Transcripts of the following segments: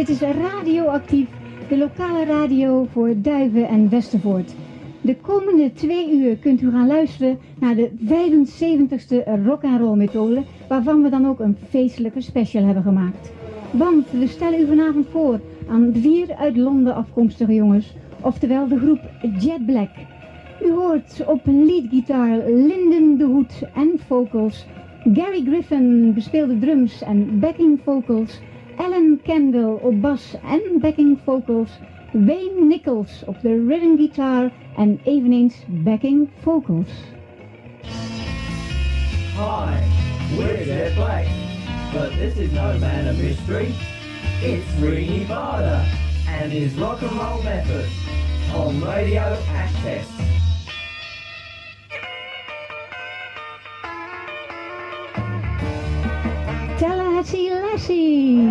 dit is Radio Aktief, de lokale radio voor Duiven en Westervoort. De komende 2 uur kunt u gaan luisteren naar de 75ste rock'n'roll methode, waarvan we dan ook een feestelijke special hebben gemaakt. Want we stellen u vanavond voor aan 4 uit Londen afkomstige jongens, oftewel de groep Jet Black. U hoort op leadgitaar Lyndon de Hoed en vocals, Gary Griffin bespeelde drums en backing vocals, Alan Kendall op bas en backing vocals, Wayne Nichols op de rhythm guitar en eveneens backing vocals. Hi, we're Jet Black, but this is no man of mystery. It's Riny Bade and his rock and roll method on Radio Aktief. Tallahassee Lassie!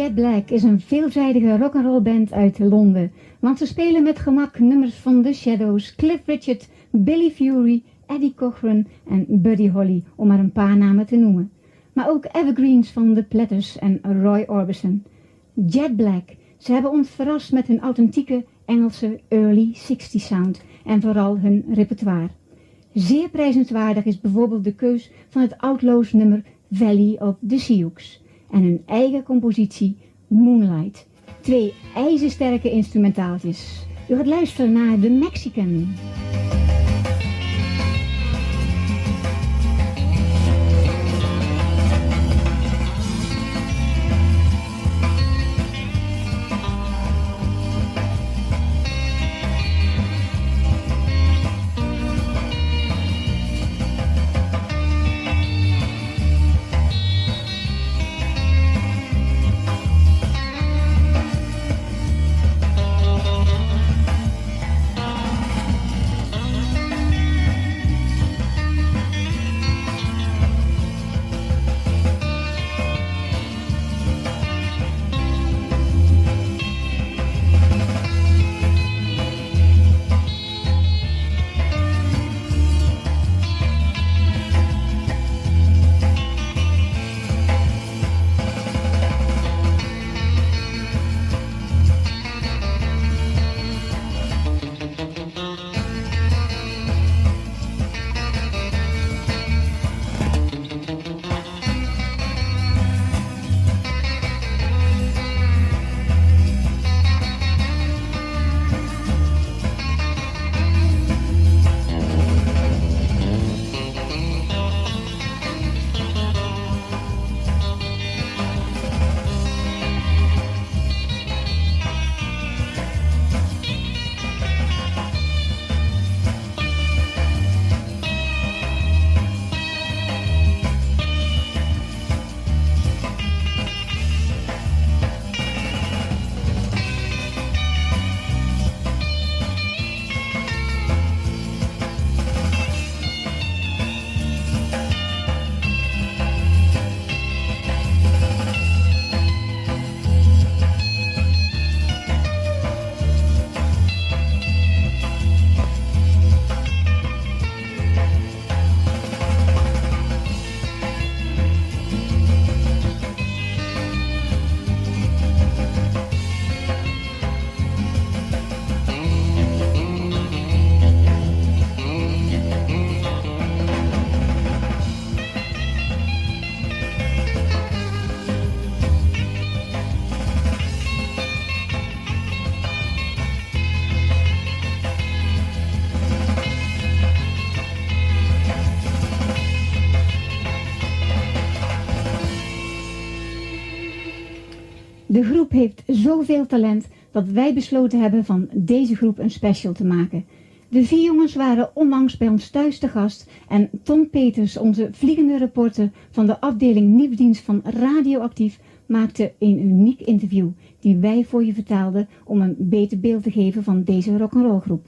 Jet Black is een veelzijdige rock'n'roll band uit Londen, want ze spelen met gemak nummers van The Shadows, Cliff Richard, Billy Fury, Eddie Cochran en Buddy Holly, om maar een paar namen te noemen. Maar ook evergreens van The Platters en Roy Orbison. Jet Black, ze hebben ons verrast met hun authentieke Engelse early 60s sound en vooral hun repertoire. Zeer prijzenswaardig is bijvoorbeeld de keus van het Outlaws nummer Valley of the Sioux en hun eigen compositie Moonlight. 2 ijzersterke instrumentaaltjes. U gaat luisteren naar The Mexican. De groep heeft zoveel talent dat wij besloten hebben van deze groep een special te maken. De 4 jongens waren onlangs bij ons thuis te gast en Ton Peters, onze vliegende reporter van de afdeling nieuwsdienst van Radio Aktief, maakte een uniek interview die wij voor je vertaalden om een beter beeld te geven van deze rock'n'roll groep.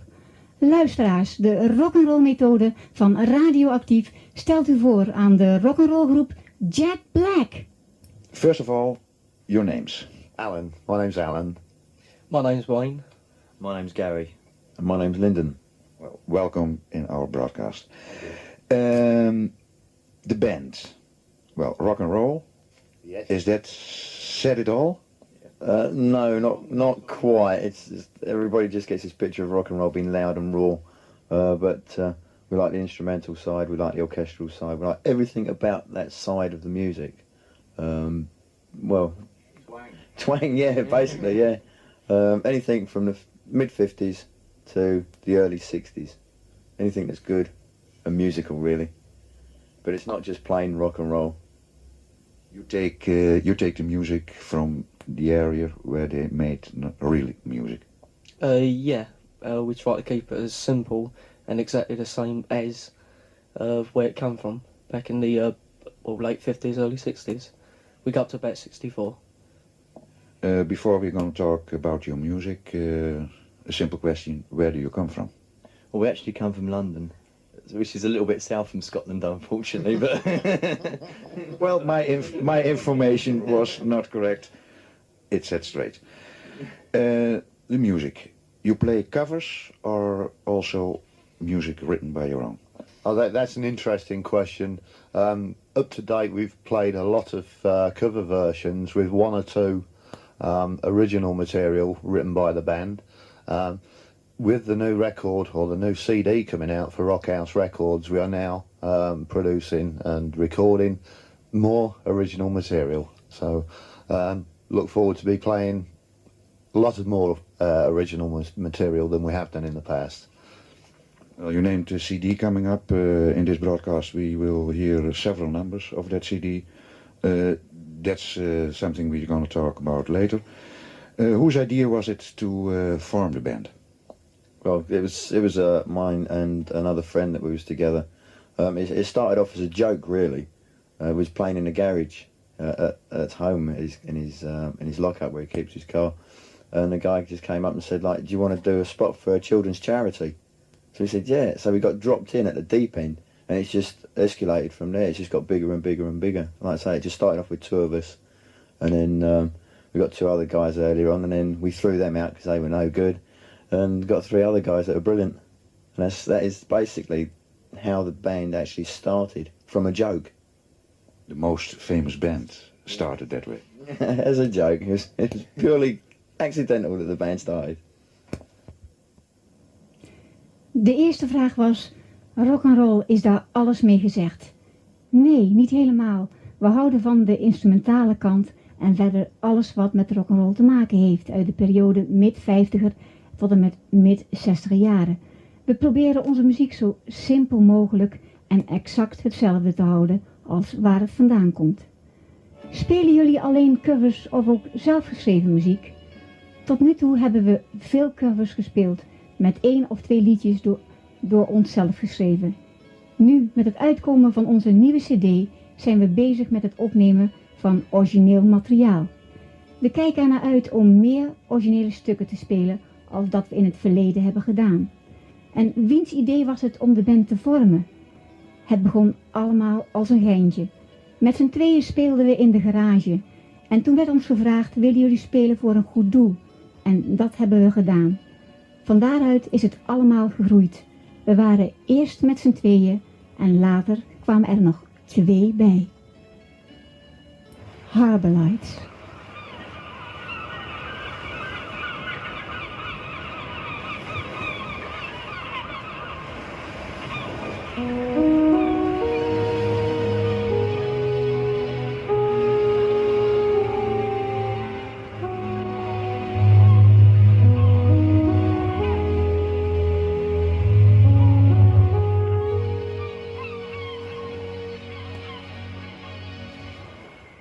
Luisteraars, de rock'n'roll methode van Radio Aktief stelt u voor aan de rock'n'roll groep Jack Black. First of all, your names. Alan. My name's Alan. My name's Wayne. My name's Gary. And my name's Lyndon. Well, welcome in our broadcast. The band. Well, rock and roll. Yes. Is that said it all? No, not quite. It's everybody just gets this picture of rock and roll being loud and raw, but we like the instrumental side, we like the orchestral side, we like everything about that side of the music. Well, twang, yeah, basically, yeah. Anything from the mid-50s to the early 60s. Anything that's good and musical, really. But it's not just plain rock and roll. You take the music from the area where they made really music. Yeah, we try to keep it as simple and exactly the same as where it come from back in the late 50s, early 60s. We got up to about 64. Before we're going to talk about your music, a simple question: where do you come from? Well, we actually come from London, which is a little bit south from Scotland, unfortunately. But Well, my information was not correct. It's set straight. The music. You play covers or also music written by your own? Oh, that's an interesting question. Up to date, we've played a lot of cover versions with 1 or 2 original material written by the band. With the new record, or the new CD coming out for Rockhouse Records, we are now producing and recording more original material. So look forward to be playing a lot of more original material than we have done in the past. Well, you named the CD coming up. In this broadcast we will hear several numbers of that CD. That's something we're going to talk about later. Whose idea was it to form the band? well, it was mine and another friend that we was together. It started off as a joke, really. We was playing in the garage at home in his lockup where he keeps his car, and the guy just came up and said, like, do you want to do a spot for a children's charity? So we said, yeah. So we got dropped in at the deep end, and it's just escalated from there. It's just got bigger and bigger and bigger. Like I say, it just started off with 2 of us, and then we got 2 other guys earlier on, and then we threw them out because they were no good, and got 3 other guys that were brilliant. And that is basically how the band actually started, from a joke. The most famous band started that way. As a joke. It was purely accidental that the band started. De eerste vraag was, rock'n'roll, is daar alles mee gezegd? Nee, niet helemaal. We houden van de instrumentale kant en verder alles wat met rock'n'roll te maken heeft uit de periode mid-50er tot en met mid-60er jaren. We proberen onze muziek zo simpel mogelijk en exact hetzelfde te houden als waar het vandaan komt. Spelen jullie alleen covers of ook zelfgeschreven muziek? Tot nu toe hebben we veel covers gespeeld met 1 of 2 liedjes door onszelf geschreven. Nu, met het uitkomen van onze nieuwe cd, zijn we bezig met het opnemen van origineel materiaal. We kijken ernaar uit om meer originele stukken te spelen als dat we in het verleden hebben gedaan. En wiens idee was het om de band te vormen? Het begon allemaal als een geintje. Met z'n tweeën speelden we in de garage. En toen werd ons gevraagd, willen jullie spelen voor een goed doel? En dat hebben we gedaan. Van daaruit is het allemaal gegroeid. We waren eerst met z'n tweeën en later kwamen er nog 2 bij. Harbor Lights.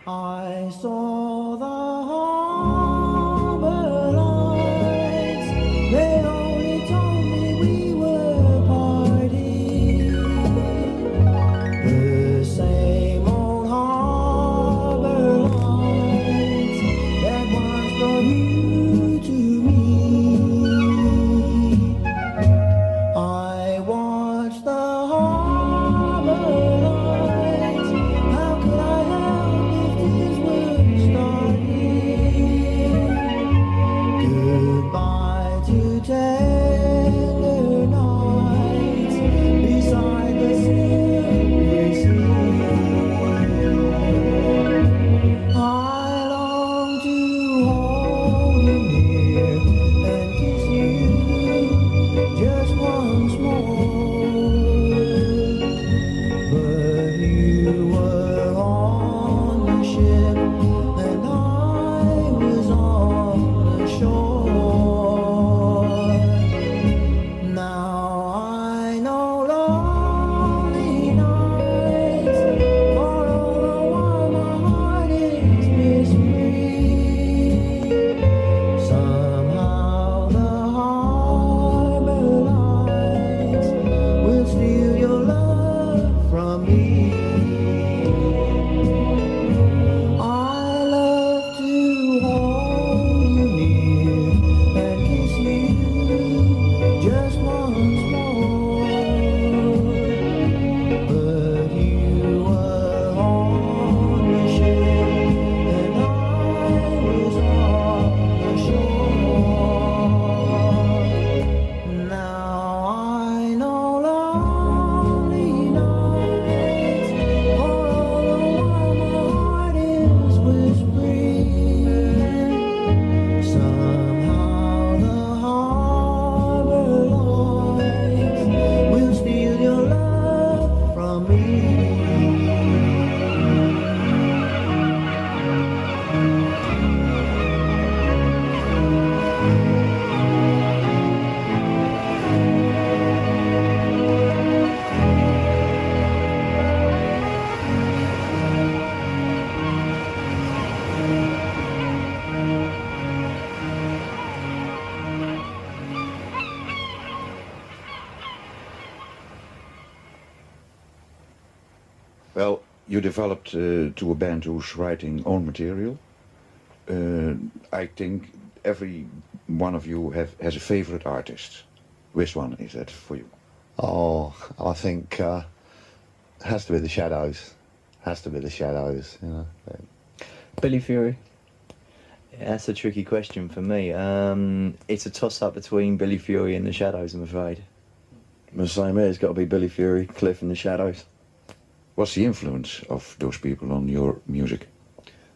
I saw the tender nights beside the silvery sea. I long to hold you near and kiss you just once more, but you were on the ship and I was on the shore. Now I know lonely nights, for all the while my heart is misfree. Somehow the harbor lights will steal your love from me. I love to hold you near and kiss you just once more, but you were on the ship and I was on the shore. Now I know lonely nights, for all the while my heart is whispering. Somehow the harbor lights will steal your love from me. Well, you developed to a band who's writing own material. I think every one of you has a favorite artist. Which one is that for you? Oh, I think it has to be the Shadows. Has to be the Shadows, you know. Billy Fury. That's a tricky question for me. It's a toss-up between Billy Fury and the Shadows, I'm afraid. The same here, it's got to be Billy Fury, Cliff and the Shadows. What's the influence of those people on your music?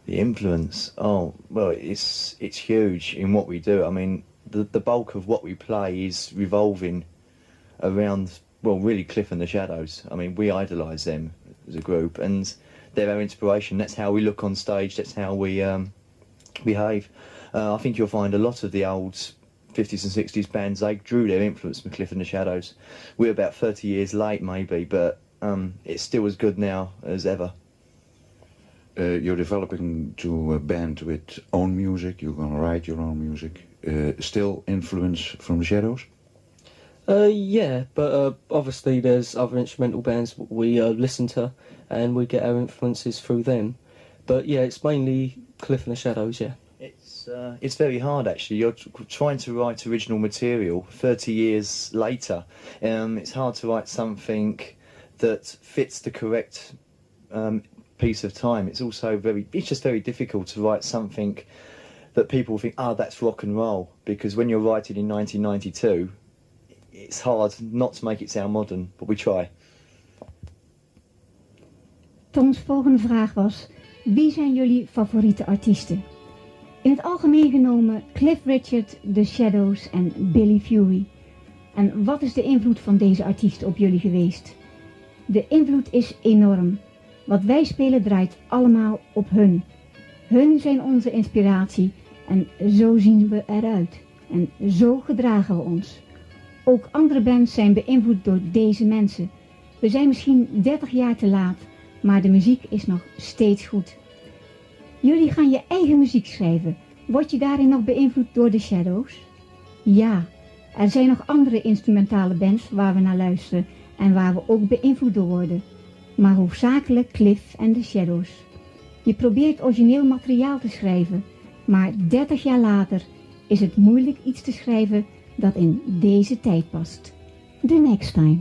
The influence? Oh, well, it's huge in what we do. I mean, the bulk of what we play is revolving around, well, really Cliff and the Shadows. I mean, we idolise them as a group, and they're our inspiration. That's how we look on stage, that's how we behave. I think you'll find a lot of the old 50s and 60s bands, they drew their influence from Cliff and the Shadows. We're about 30 years late, maybe, but it's still as good now as ever. You're developing to a band with own music, you're going to write your own music. Still influence from the Shadows? Yeah, but obviously there's other instrumental bands we listen to and we get our influences through them. But yeah, it's mainly Cliff and the Shadows, yeah. It's very hard, actually. You're trying to write original material 30 years later. It's hard to write something that fits the correct piece of time. It's also it's just very difficult to write something that people think, that's rock and roll, because when you're writing in 1992, it's hard not to make it sound modern, but we try. Tom's volgende vraag was: wie zijn jullie favoriete artiesten? In het algemeen genomen Cliff Richard, The Shadows en Billy Fury. En wat is de invloed van deze artiesten op jullie geweest? De invloed is enorm. Wat wij spelen draait allemaal op hun. Hun zijn onze inspiratie en zo zien we eruit. En zo gedragen we ons. Ook andere bands zijn beïnvloed door deze mensen. We zijn misschien 30 jaar te laat, maar de muziek is nog steeds goed. Jullie gaan je eigen muziek schrijven. Word je daarin nog beïnvloed door de Shadows? Ja, er zijn nog andere instrumentale bands waar we naar luisteren en waar we ook beïnvloed door worden. Maar hoofdzakelijk Cliff en de Shadows. Je probeert origineel materiaal te schrijven, maar 30 jaar later is het moeilijk iets te schrijven dat in deze tijd past. The next time.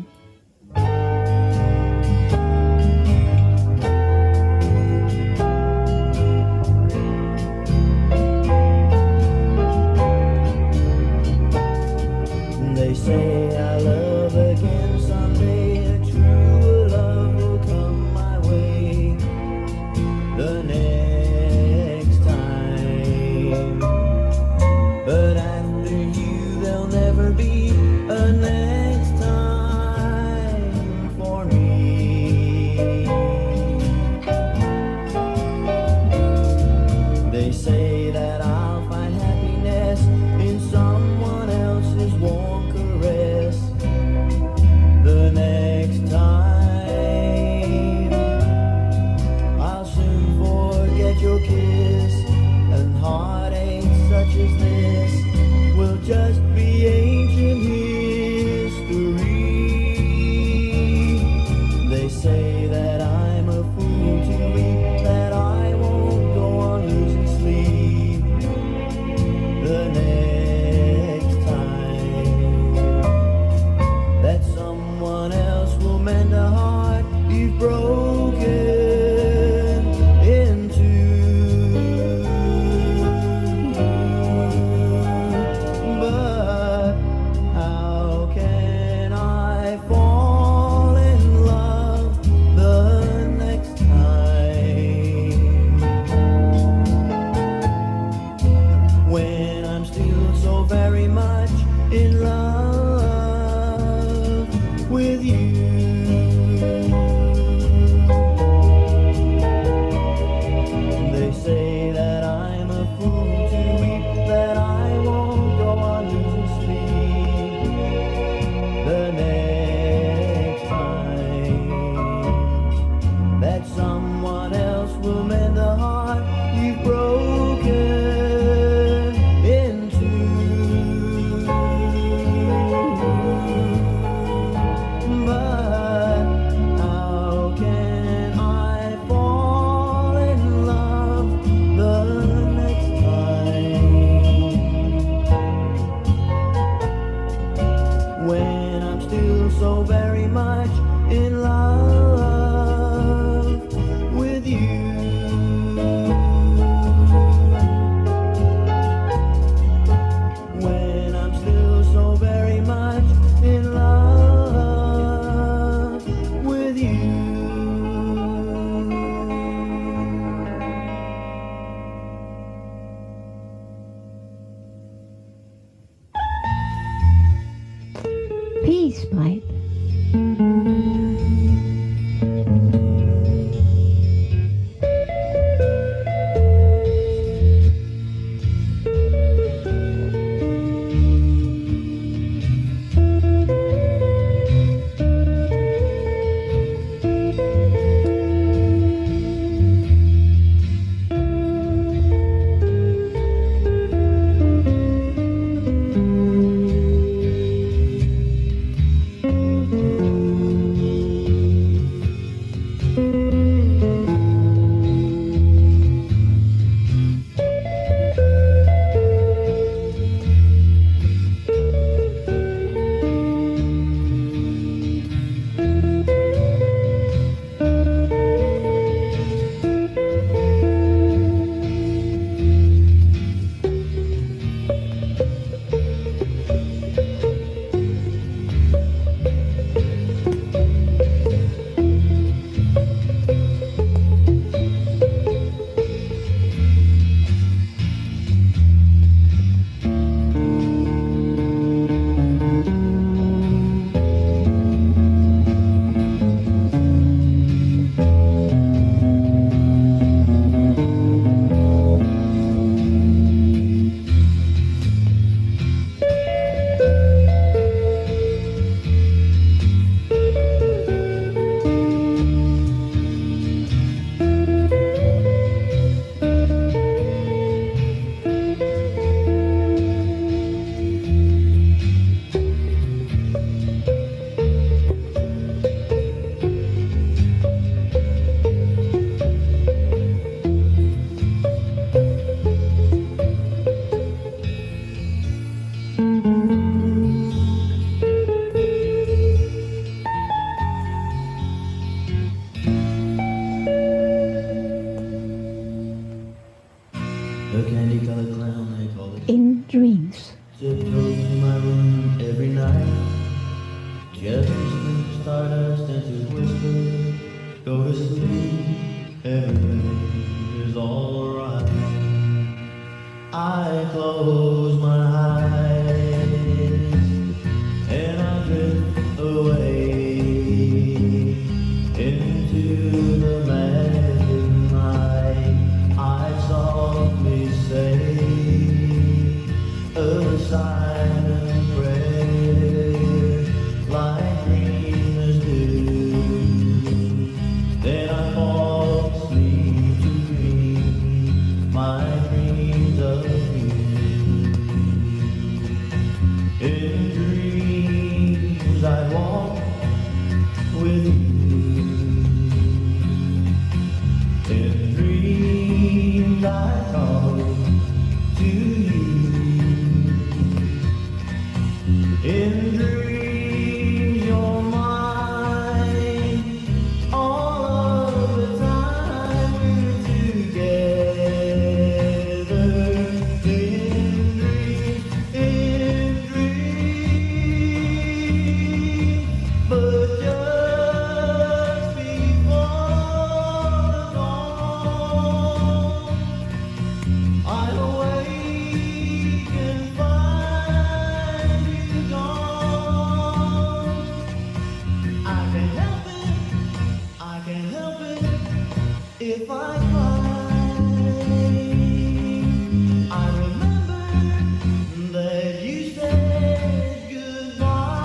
They say I love again someday, a true love will come my way the next time. But after you there'll never be a next time for me. They say that I'll find happiness in someone else's warm caress the next time. I'll soon forget your kiss, and heartache such as this will just be ancient history. They say that I'm a fool to weep, that I won't go on losing sleep the next time, that someone else will mend a heart you've broken into. But how can I fall in love the next time when I'm still so very much in love with you? They say that I'm a fool to weep, that I won't go on losing sleep the next time, that someone else will mend the heart you've broken into. But how can I fall in love the next time when I'm still so very much in love with you? When I'm still so very much in love with you. Peace Pipe. asleep, everything is alright. I close my eyes and I drift away into the magic night. I softly say a silent prayer like dreamers do. Then I fall asleep to dream my dreams of you. In dreams I walk with you. In dreams I talk to you. In dreams you're mine. All of the time we're together. In dreams, but just before dawn, I'll wake and find you gone. I can't help it, I can't help it if I cry. I remember that you said goodbye.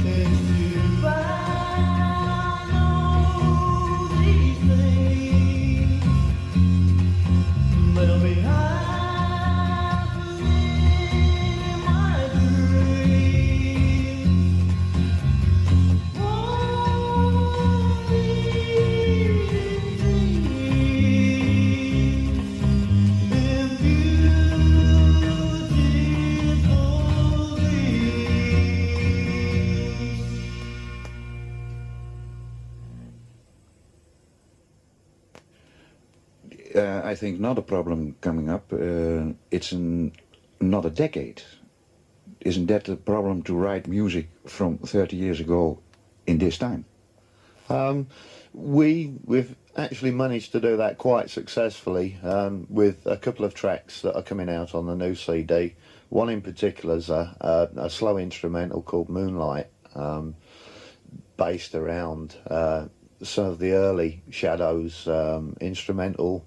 It's too bad I know these things. They'll be happening in my dreams. Won't these dreams in beautiful dreams? I think another problem coming up, it's another decade. Isn't that the problem to write music from 30 years ago in this time? We've actually managed to do that quite successfully with a couple of tracks that are coming out on the new CD. One in particular is a slow instrumental called Moonlight, based around some of the early Shadows instrumental,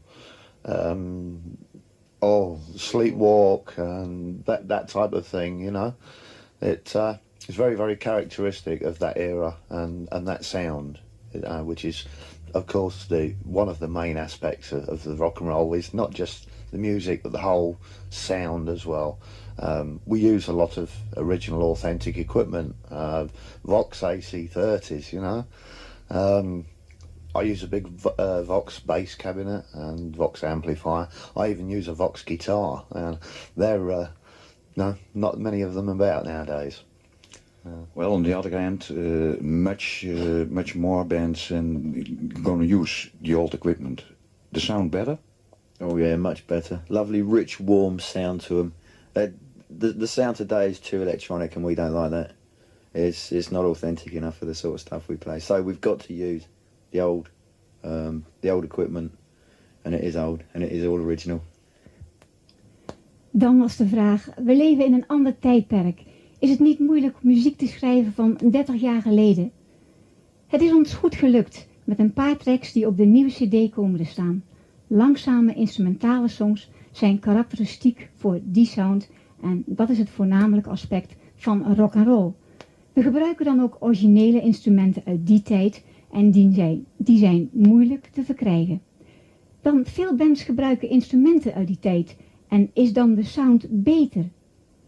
Sleepwalk and that type of thing, you know. It's very, very characteristic of that era and that sound, which is, of course, one of the main aspects of the rock and roll is not just the music but the whole sound as well. We use a lot of original authentic equipment, Vox AC30s, you know. I use a big Vox bass cabinet and Vox amplifier. I even use a Vox guitar. They're not many of them about nowadays. Well, on the other hand, much more bands and going to use the old equipment. The sound better? Oh yeah, much better. Lovely, rich, warm sound to them. The sound today is too electronic, and we don't like that. It's not authentic enough for the sort of stuff we play. So we've got to use the old equipment, and it is old, and it is all original. Dan was de vraag, we leven in een ander tijdperk. Is het niet moeilijk om muziek te schrijven van 30 jaar geleden? Het is ons goed gelukt met een paar tracks die op de nieuwe cd komen te staan. Langzame instrumentale songs zijn karakteristiek voor die sound en dat is het voornamelijk aspect van rock and roll. We gebruiken dan ook originele instrumenten uit die tijd en die zijn moeilijk te verkrijgen. Dan veel bands gebruiken instrumenten uit die tijd en is dan de sound beter?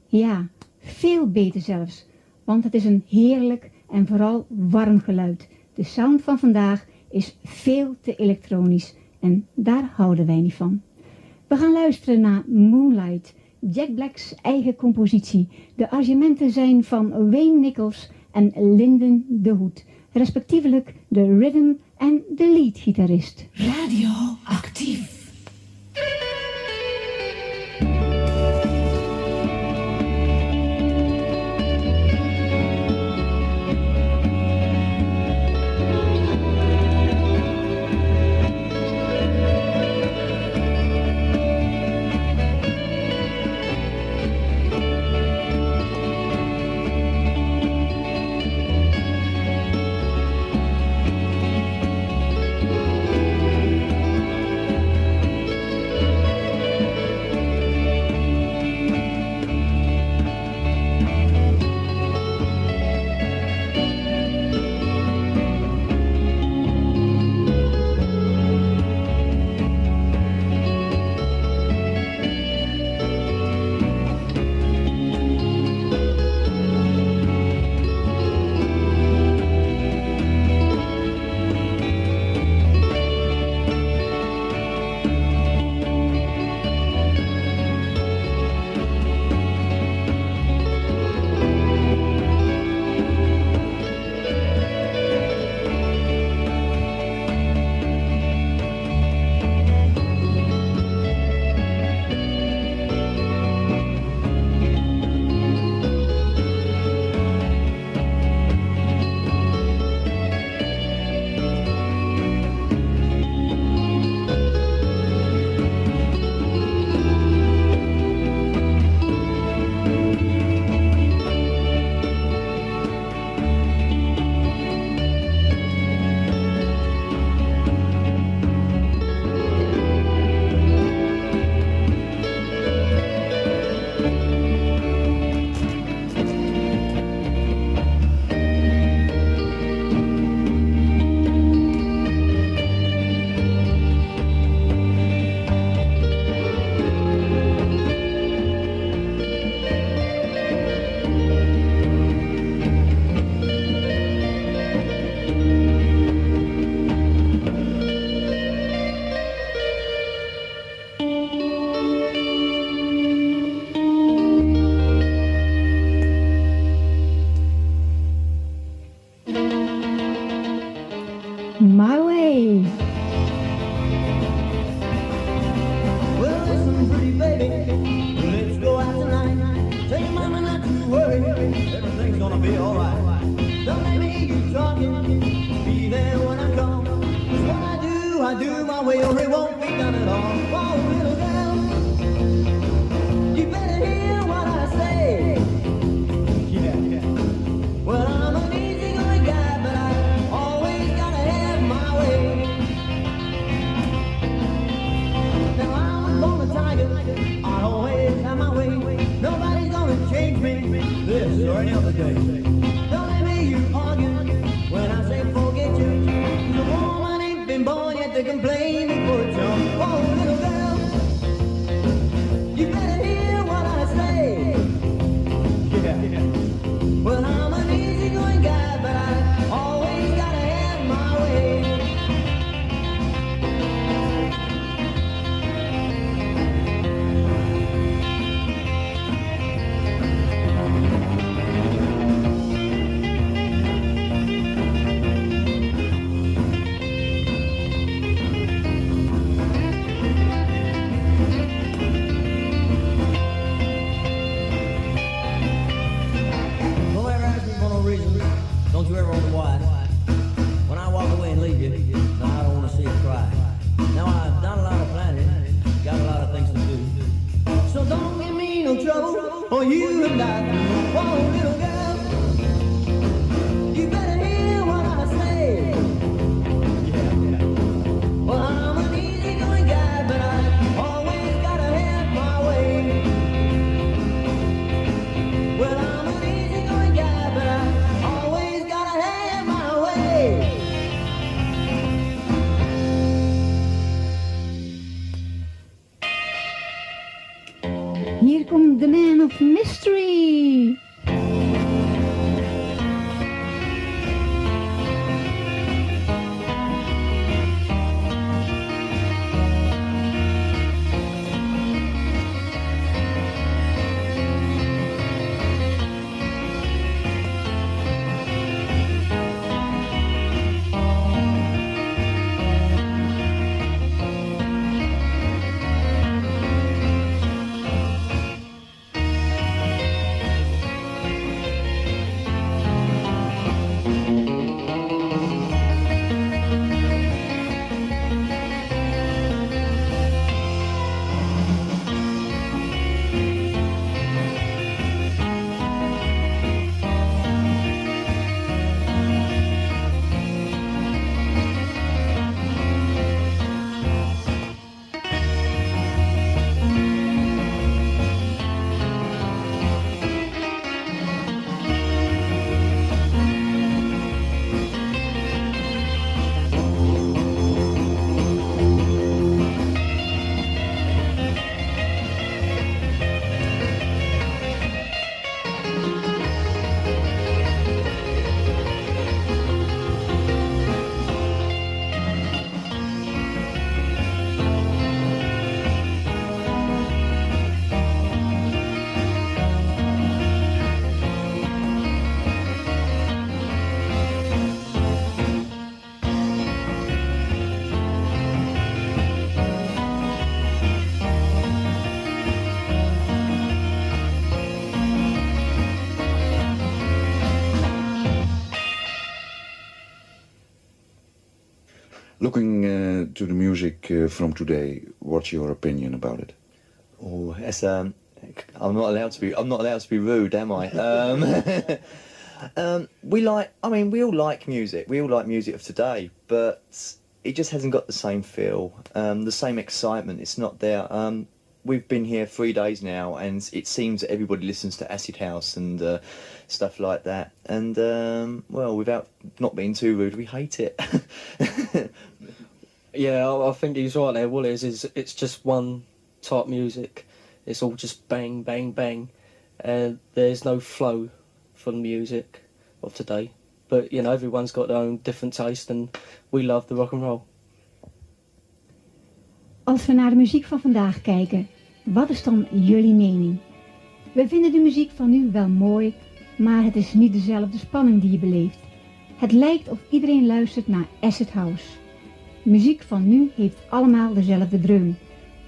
Ja, veel beter zelfs, want het is een heerlijk en vooral warm geluid. De sound van vandaag is veel te elektronisch en daar houden wij niet van. We gaan luisteren naar Moonlight, Jack Black's eigen compositie. De arrangementen zijn van Wayne Nichols en Lyndon de Hoed, respectievelijk de rhythm en de leadgitarist. Radio Aktief. gonna be alright. Don't let me hear you talking, be there when I come. 'Cause what I do my way or it won't be done at all. Oh, little girl, you better hear what I say. Yeah. Well, I'm an easygoing guy, but I always gotta have my way. Now I was born a tiger, I always have my way. Nobody's gonna change me this or any other day. Don't let me hear you argue when I say forget you. 'Cause a woman ain't been born yet to complain before it's young. Oh, little girl, you better hear what I say. Yeah. Well, I'm an easygoing guy, but I always gotta have my way. Don't ever ask me for no reason. Don't you ever wonder why. When I walk away and leave you, no, I don't want to see you cry. Now I've done a lot of planning, got a lot of things to do. So don't give me no trouble, or you and I. Oh, little girl, you better hear what I say. Yeah. Well, I'm an easygoing guy, but I always gotta have my way. Well, I'm an easygoing guy, but I always gotta have my way. Hier komt de Man of Mystery. Looking to the music from today, what's your opinion about it? Oh, it's I'm not allowed to be rude, am I? We all like music. We all like music of today, but it just hasn't got the same feel, the same excitement. It's not there. We've been here 3 days now, and it seems that everybody listens to acid house and stuff like that. And well, without not being too rude, we hate it. Yeah, I think he's right there. What it is it's just one type music. It's all just bang, bang, bang, and there's no flow for the music of today. But you know, everyone's got their own different taste, and we love the rock and roll. Als we naar de muziek van vandaag kijken, wat is dan jullie mening? We vinden de muziek van nu wel mooi, maar het is niet dezelfde spanning die je beleeft. Het lijkt of iedereen luistert naar acid house. Muziek van nu heeft allemaal dezelfde dreun,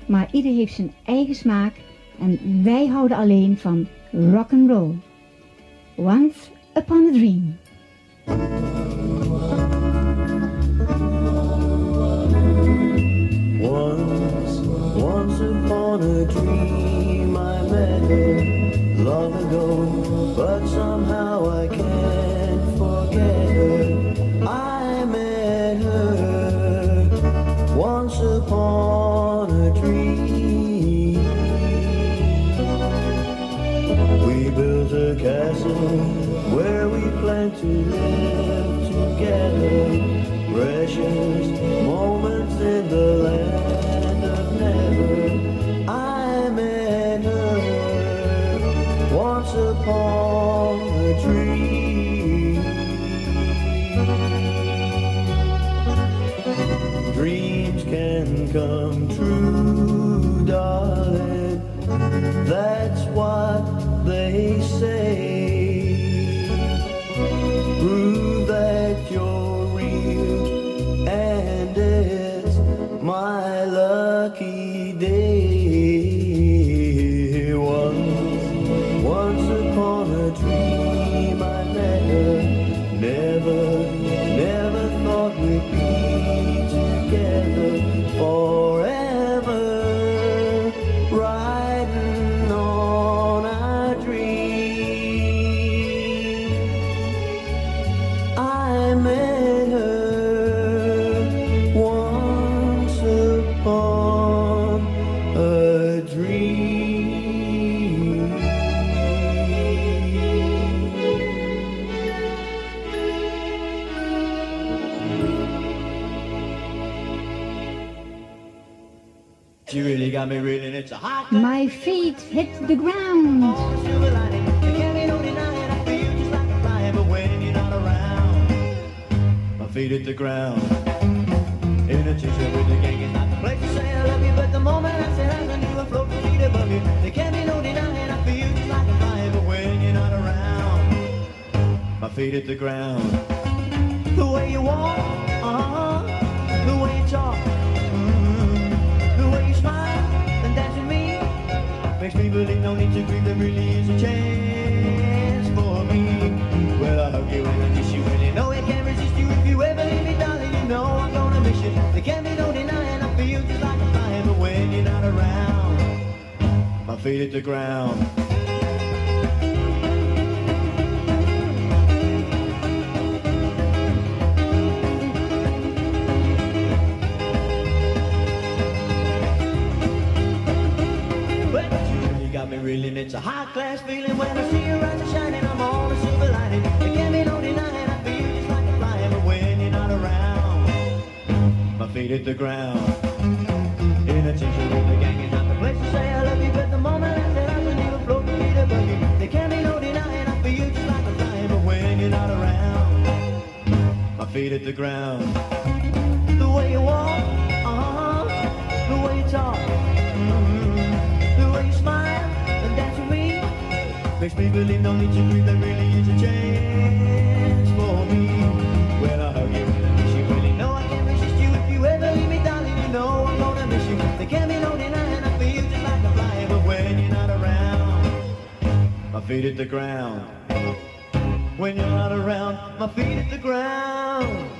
maar ieder heeft zijn eigen smaak en wij houden alleen van rock and roll. Once Upon a Dream. Once upon a dream I met her long ago, but somehow I can't forget her. I met her once upon a dream. We built a castle where we planned to live together. Precious moments in the land of never. I met her once upon a dream. Dreams can come true, darling. That's what they say. Prove that you're real, and it's my lucky day. Once upon a dream I met her. Never thought we'd be together forever, riding on our dream. I met her once upon a dream. You really got me reeling. It's a hot My Feet Hit the Ground. silver lining. You can't be no denying. I feel just like a fly, but when you're not around, my feet hit the ground. In a t-shirt with the gang, it's not the place to say I love you, but the moment I say I knew I float 2 feet above you. There can't be no denying. I feel just like a fly, but when you're not around, my feet hit the ground. The way you walk, the way you talk, the way you smile and dance with me, makes me believe no need to grieve. There really is a chance for me. Well, I hug you and I kiss you, and you know I can't resist you. If you ever leave me, darling, you know I'm gonna miss you. There can't be no denying. I feel just like a fire, but when you're not around, my feet hit the ground. Me reeling. It's a high-class feeling when I see your eyes are shining. I'm on a silver lining. There can't be no denying. I feel just like a flying, but when you're not around, my feet hit the ground. In a t-shirt with the gang, it's not the place to say I love you, but the moment I said I was never float to feet above you. There can't be no denying. I feel just like a flying, but when you're not around, my feet hit the ground. The way you walk, the way you talk, the way you smile. Makes me believe no need to grieve, there really is a chance for me. When I hug you and I kiss you, really know I can't resist you. If you ever leave me, darling, you know I'm gonna miss you. There can't be no denying, I feel just like a fly, but when you're not around, my feet hit the ground. When you're not around, my feet hit the ground.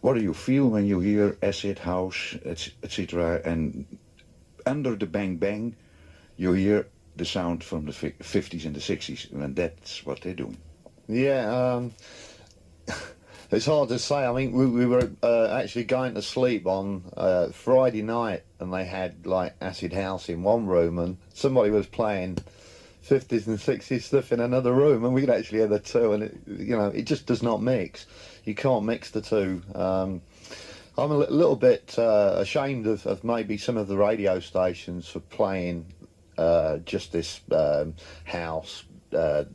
what do you feel when you hear acid house, etc. And under the bang bang, you hear the sound from the 50s and the 60s, and that's what they're doing. Yeah, it's hard to say. I mean, we were actually going to sleep on Friday night, and they had like acid house in one room, and somebody was playing 50s and 60s stuff in another room, and we could actually hear the two, and it just does not mix. You can't mix the two. I'm a little bit ashamed of maybe some of the radio stations for playing just this house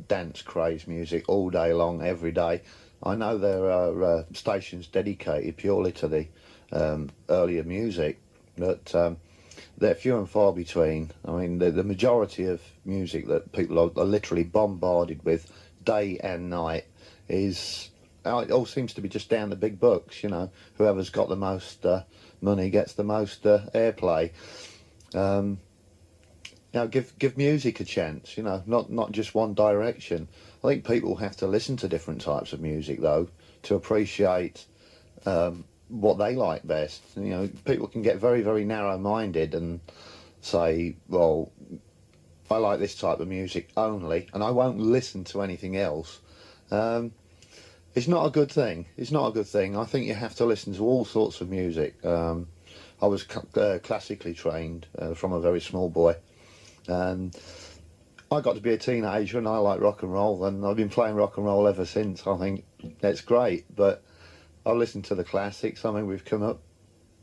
dance craze music all day long, every day. I know there are stations dedicated purely to the earlier music, but they're few and far between. I mean, the majority of music that people are literally bombarded with day and night is, it all seems to be just down the big books, whoever's got the most money gets the most airplay. Give music a chance, not just one direction. I think people have to listen to different types of music, though, to appreciate what they like best. People can get very, very narrow-minded and say, well, I like this type of music only, and I won't listen to anything else. It's not a good thing. It's not a good thing. I think you have to listen to all sorts of music. I was classically trained from a very small boy, and I got to be a teenager and I like rock and roll, and I've been playing rock and roll ever since. I think that's great, but I listen to the classics. I mean, we've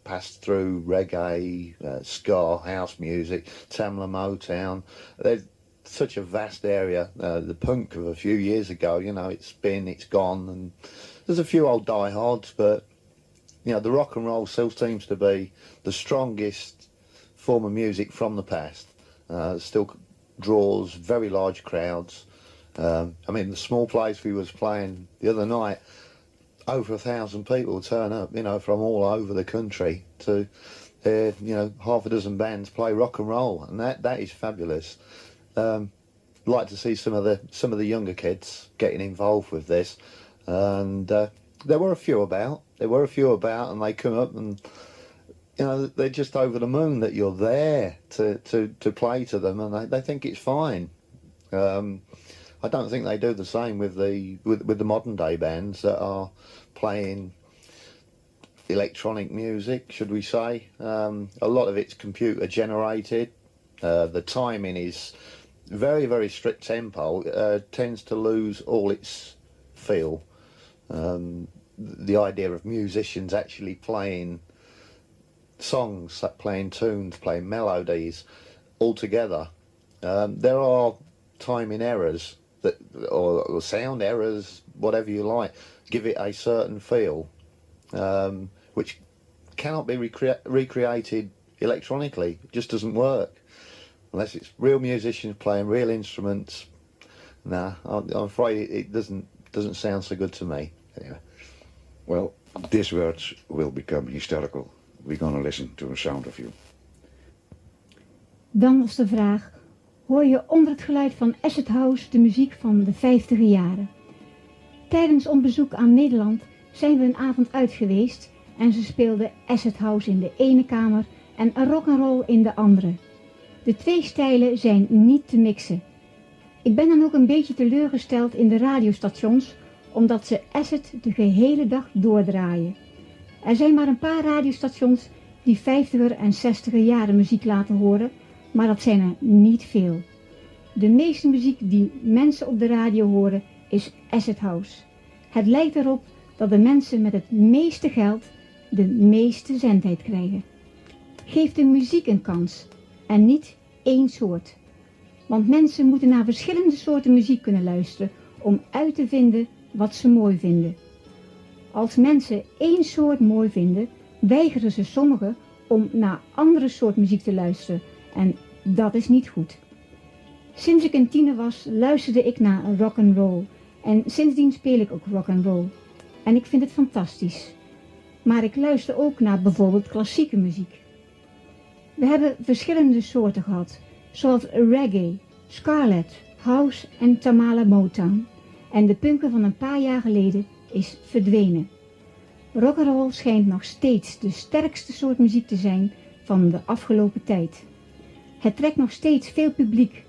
passed through reggae, ska, house music, Tamla, Motown. There's such a vast area. The punk of a few years ago, it's gone, and there's a few old diehards, but the rock and roll still seems to be the strongest form of music from the past. Still draws very large crowds. I mean, the small place we was playing the other night, over 1,000 people turn up, from all over the country to hear, half a dozen bands play rock and roll, and that is fabulous. Like to see some of the younger kids getting involved with this, and there were a few about, and they come up and they're just over the moon that you're there to play to them, and they think it's fine. I don't think they do the same with the modern day bands that are playing electronic music, should we say. A lot of it's computer generated. The timing is very, very strict tempo. Tends to lose all its feel. The idea of musicians actually playing songs, playing tunes, playing melodies all together. There are timing errors or sound errors, whatever you like, give it a certain feel, which cannot be recreated electronically. It just doesn't work unless it's real musicians playing real instruments. I'm afraid it doesn't sound so good to me. Anyway. Well, these words will become historical. We're gonna listen to a sound of you. Dan was de vraag: hoor je onder het geluid van acid house de muziek van de 50er jaren? Tijdens ons bezoek aan Nederland zijn we een avond uit geweest en ze speelden acid house in de ene kamer en rock'n'roll in de andere. De twee stijlen zijn niet te mixen. Ik ben dan ook een beetje teleurgesteld in de radiostations, omdat ze acid de gehele dag doordraaien. Er zijn maar een paar radiostations die 50er en 60er jaren muziek laten horen, maar dat zijn er niet veel. De meeste muziek die mensen op de radio horen is acid house. Het lijkt erop dat de mensen met het meeste geld de meeste zendtijd krijgen. Geef de muziek een kans en niet één soort. Want mensen moeten naar verschillende soorten muziek kunnen luisteren om uit te vinden wat ze mooi vinden. Als mensen één soort mooi vinden, weigeren ze sommigen om naar andere soort muziek te luisteren. En dat is niet goed. Sinds ik een tiener was, luisterde ik naar rock'n'roll. En sindsdien speel ik ook rock'n'roll. En ik vind het fantastisch. Maar ik luister ook naar bijvoorbeeld klassieke muziek. We hebben verschillende soorten gehad, zoals reggae, scarlet, house en Tamala Motown. En de punker van een paar jaar geleden is verdwenen. Rock'n'roll schijnt nog steeds de sterkste soort muziek te zijn van de afgelopen tijd. Het trekt nog steeds veel publiek.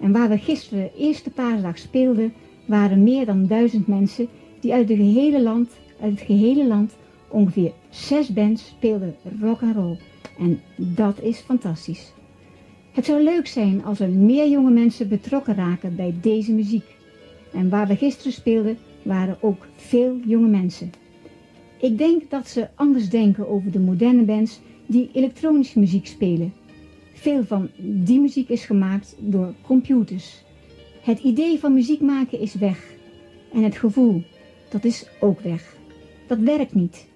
En waar we gisteren eerste paasdag speelden, waren meer dan 1000 mensen die uit het gehele land, ongeveer 6 bands speelden rock'n'roll. En dat is fantastisch. Het zou leuk zijn als er meer jonge mensen betrokken raken bij deze muziek. En waar we gisteren speelden, waren ook veel jonge mensen. Ik denk dat ze anders denken over de moderne bands die elektronische muziek spelen. Veel van die muziek is gemaakt door computers. Het idee van muziek maken is weg. En het gevoel, dat is ook weg. Dat werkt niet.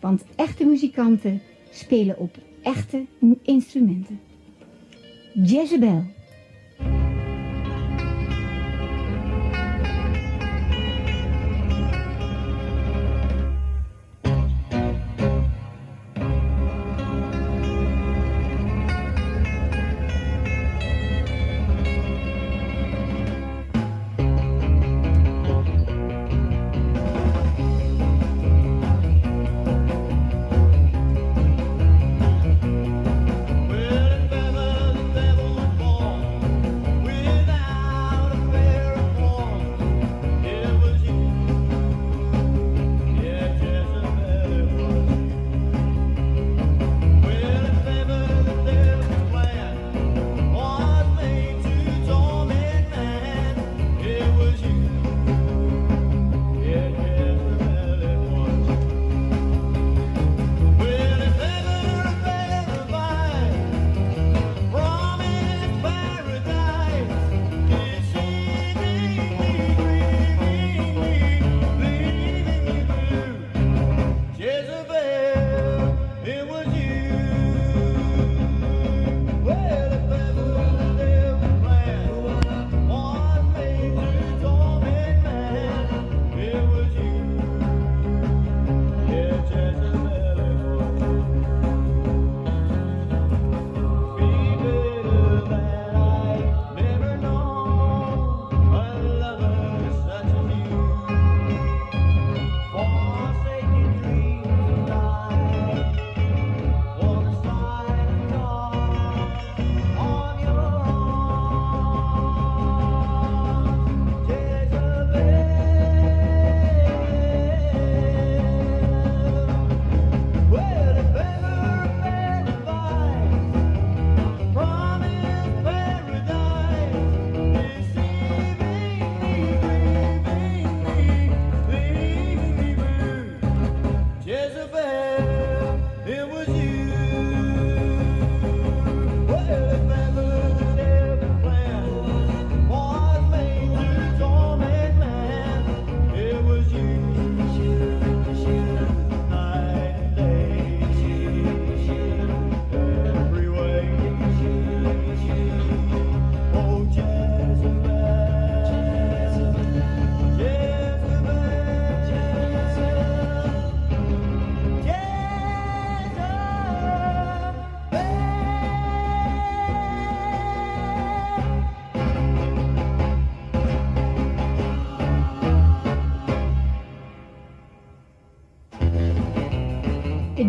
Want echte muzikanten spelen op echte instrumenten. Jezebel.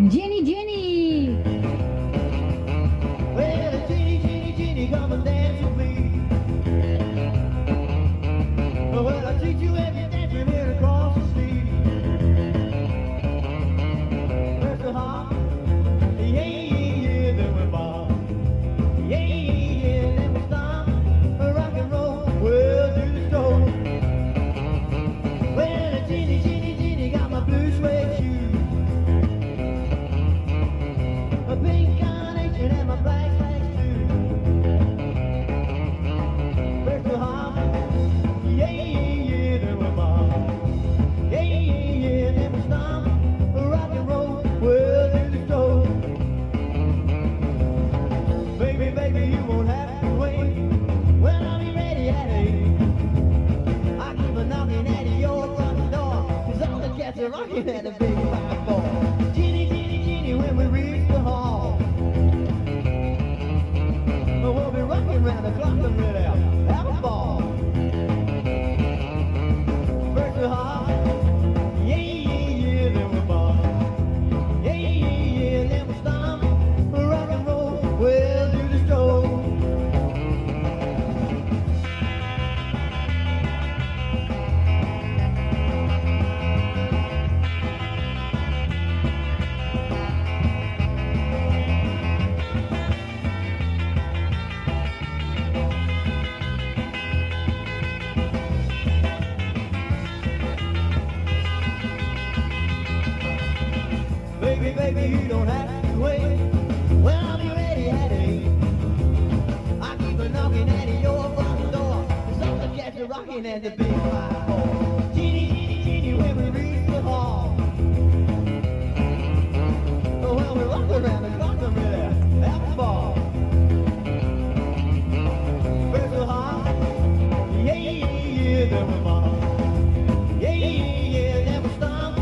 Jenny, Jenny! Well, Jenny, Jenny, come and dance with me. Well, I'll treat you as you dance with me across the street. First the hop, yeah, yeah, then we bop. Yeah, yeah, then we stop. Rock and roll, well, do the stroll. Well, Jenny, Jenny, Jenny, got my blue suede shoes. A pink carnation and my black flags too. First we hop, yeah, yeah, yeah, then we bop. Yeah, yeah, yeah, then we stop. Rock and roll, well, do the stroll. Baby, baby, you won't have to wait. Well, I'll be ready at 8. I keep a knocking at your front door, 'cause all the cats are rocking at the big 5-4. Jenny, Jenny, Jenny, when we reach the hall, we'll be rocking round the clock and we'll have a ball. First we hop, yeah, yeah, yeah, then we bop. me, baby, you don't have to wait. Well, I'll be ready at 8. I keep a knocking at your front door. Cause all the cats are rocking at the big 5-4. Teeny, teeny, teeny, when we reach the hall. Oh, well, we rock around the clock, I'm really have ball. First the hall, yeah, yeah, yeah, then we fall. Yeah, yeah, yeah, then we stop.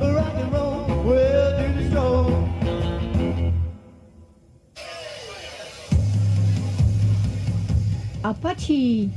Rock and roll, we'll do the show. Apache.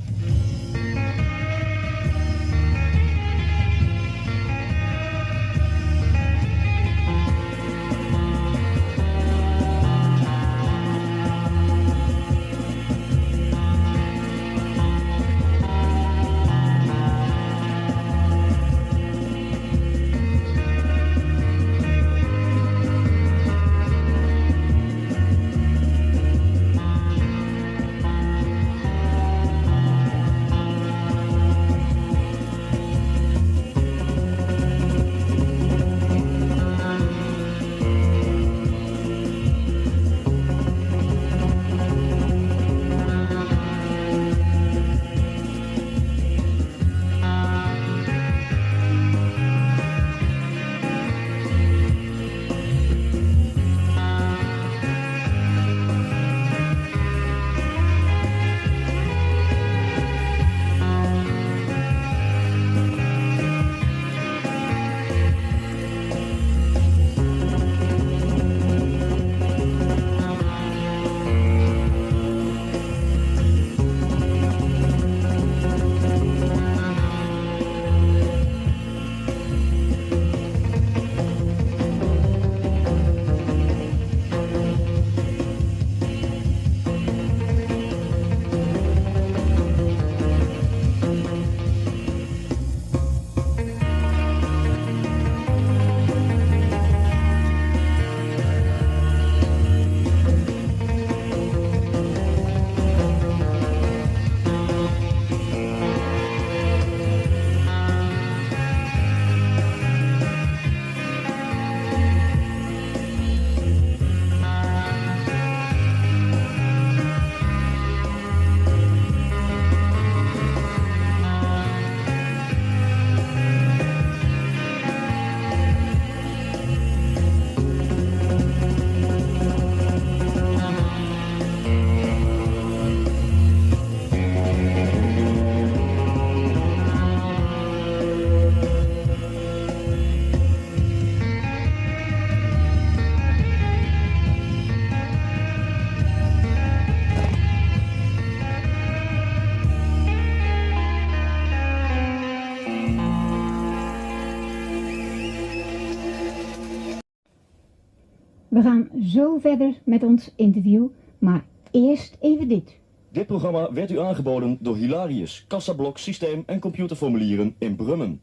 We gaan zo verder met ons interview, maar eerst even dit. Dit programma werd u aangeboden door Hilarius, kassablok, systeem en computerformulieren in Brummen.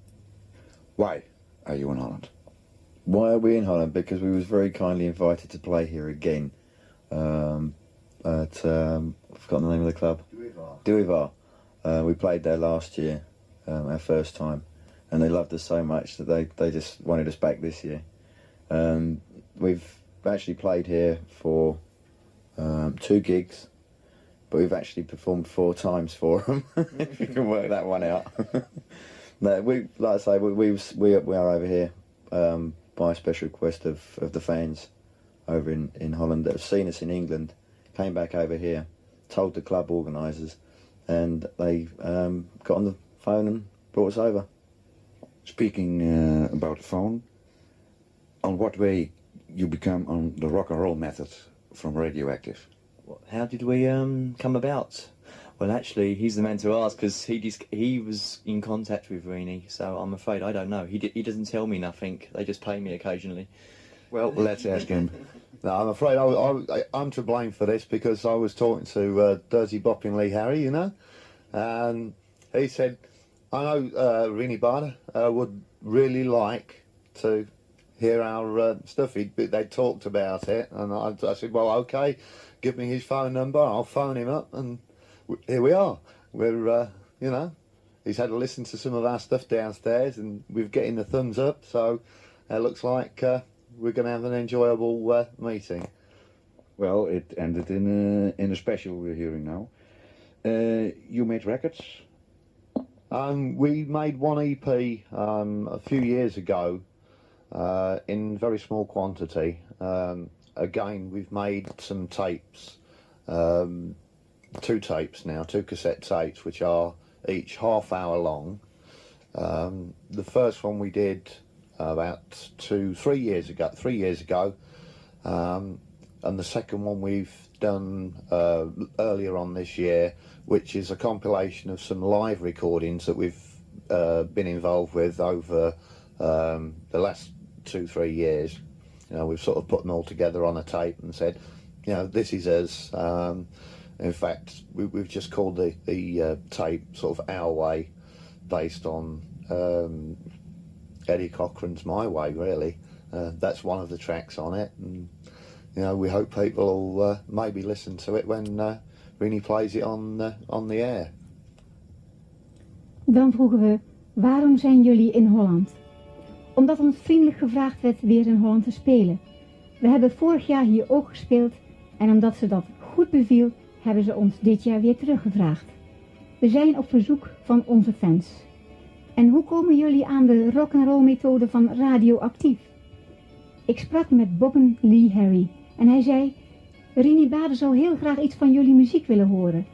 Why are you in Holland? Why are we in Holland? Because we was very kindly invited to play here again. I've forgotten the name of the club. Duivar. We played there last year, our first time, and they loved us so much that they just wanted us back this year. We've actually played here for 2 gigs, but we've actually performed 4 times for them. If you can work that one out. No, like I say, we are over here by a special request of the fans over in Holland that have seen us in England, came back over here, told the club organisers, and they got on the phone and brought us over. Speaking about the phone, on what way you become on the rock and roll method from Radio Aktief? How did we come about? Well, actually, he's the man to ask, because he was in contact with Riny, so I'm afraid I don't know. He doesn't tell me nothing. They just play me occasionally. Well, let's ask him. No, I'm afraid I'm to blame for this, because I was talking to Dirty Bopping Lee Harry, you know, and he said, I know Riny Bade would really like to hear our stuff. They talked about it, and I said, well, okay, give me his phone number, I'll phone him up, and here we are. We're, you know, he's had to listen to some of our stuff downstairs, and we're getting the thumbs up, so it looks like we're going to have an enjoyable meeting. Well, it ended in a special we're hearing now. You made records? We made one EP a few years ago in very small quantity. Again, we've made some tapes, 2 tapes now, 2 cassette tapes, which are each half-hour long. The first one we did about 3 years ago, and the second one we've done earlier on this year, which is a compilation of some live recordings that we've been involved with over the last 2-3 years. You know, we've sort of put them all together on a tape and said, you know, this is us. In fact, we've just called the tape sort of Our Way, based on Eddie Cochran's My Way, really. That's one of the tracks on it, and you know, we hope people will maybe listen to it when Riny plays it on the air. Dan vroegen we, waarom zijn jullie in Holland? Omdat ons vriendelijk gevraagd werd weer in Holland te spelen. We hebben vorig jaar hier ook gespeeld en omdat ze dat goed beviel, hebben ze ons dit jaar weer teruggevraagd. We zijn op verzoek van onze fans. En hoe komen jullie aan de rock'n'roll methode van Radio Aktief? Ik sprak met Bobben Lee Harry en hij zei, Riny Bade zou heel graag iets van jullie muziek willen horen.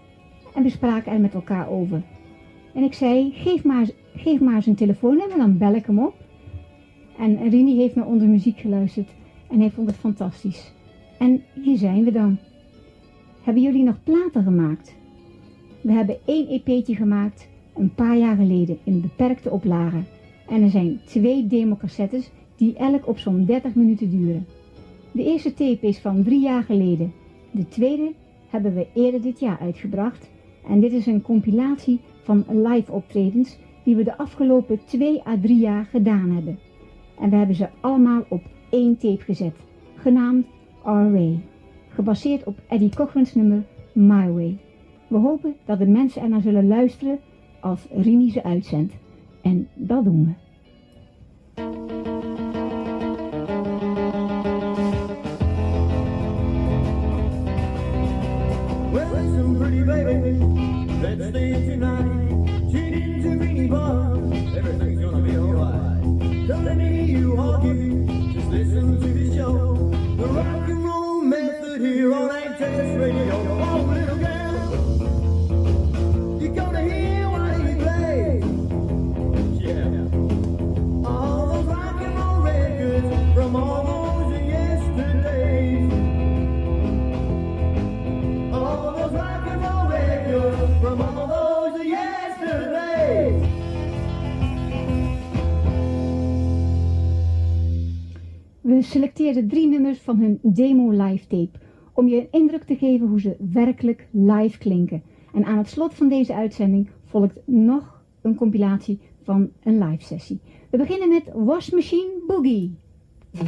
En we spraken er met elkaar over. En ik zei, geef maar zijn telefoonnummer, dan bel ik hem op. En Riny heeft naar onze muziek geluisterd en hij vond het fantastisch. En hier zijn we dan. Hebben jullie nog platen gemaakt? We hebben 1 EP'tje gemaakt een paar jaar geleden in beperkte oplage. En er zijn 2 democassettes die elk op zo'n 30 minuten duren. De eerste tape is van 3 jaar geleden. De tweede hebben we eerder dit jaar uitgebracht. En dit is een compilatie van live optredens die we de afgelopen 2 à 3 jaar gedaan hebben. En we hebben ze allemaal op 1 tape gezet, genaamd Our Way. Gebaseerd op Eddie Cochran's nummer My Way. We hopen dat de mensen ernaar zullen luisteren als Riny ze uitzendt. En dat doen we. Well, listen, pretty baby, let's stay tonight. Tune in to Riny Bade, everything's gonna be alright. Don't let me hear you argue, just listen to the show. The rock and roll method here on Access Radio. Oh, little girl, you're gonna hear what he plays. Yeah. All those rock and roll records from all those yesterdays. All those rock and roll records from all those yesterdays. We selecteerden 3 nummers van hun demo live tape, om je een indruk te geven hoe ze werkelijk live klinken. En aan het slot van deze uitzending volgt nog een compilatie van een live sessie. We beginnen met Wash Machine Boogie. Well,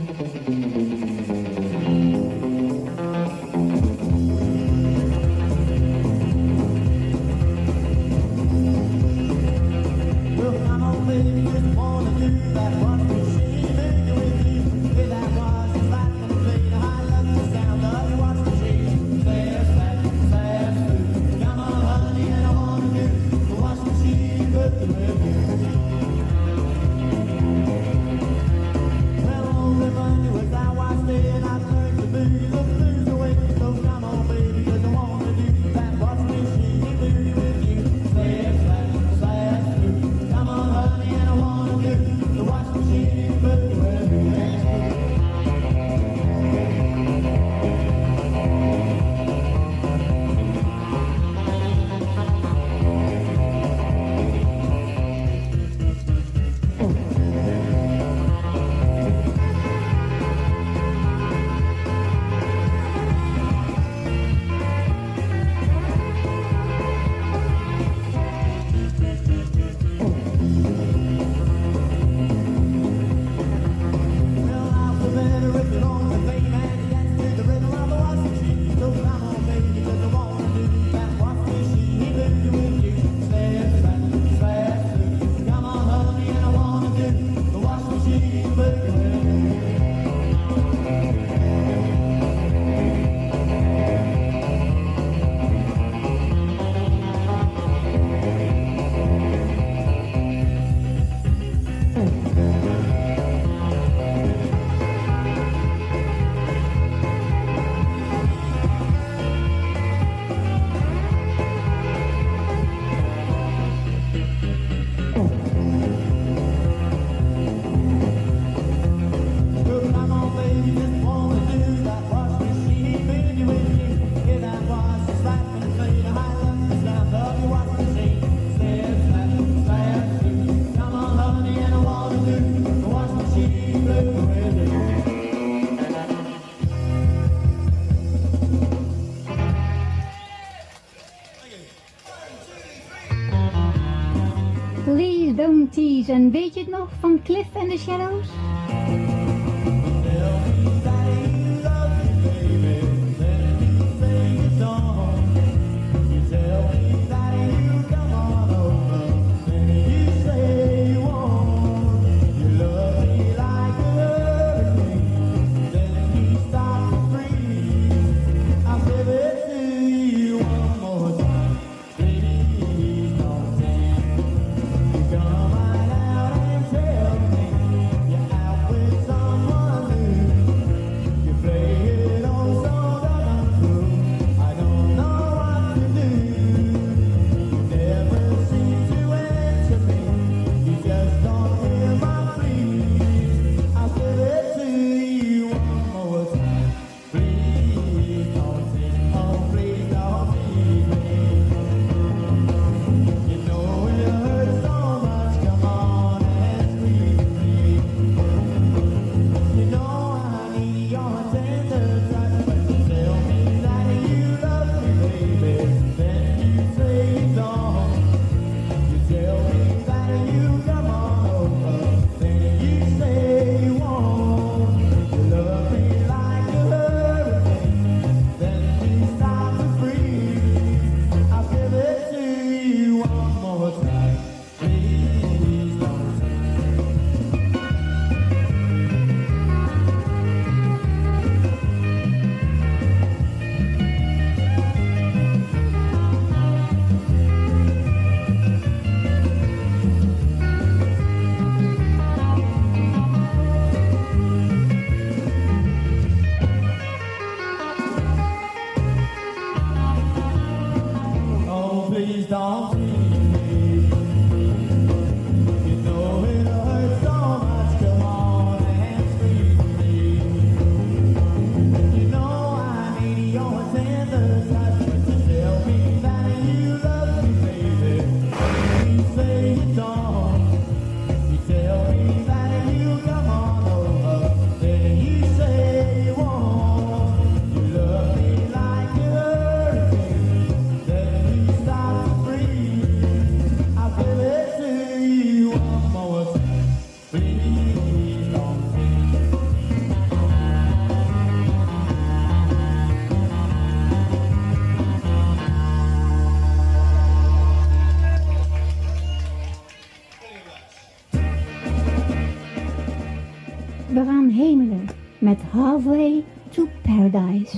come on, baby, just wanna do that wash machine boogie with you. With that wash, it's like the plate. I love the sound of your wash machine. Fast, fast, fast food. Come on, honey, and I wanna do the wash machine boogie with you. Well, only Monday was I washed it, I learned to be En weet je het nog van Cliff and the Shadows? We gaan hemelen met Halfway to Paradise.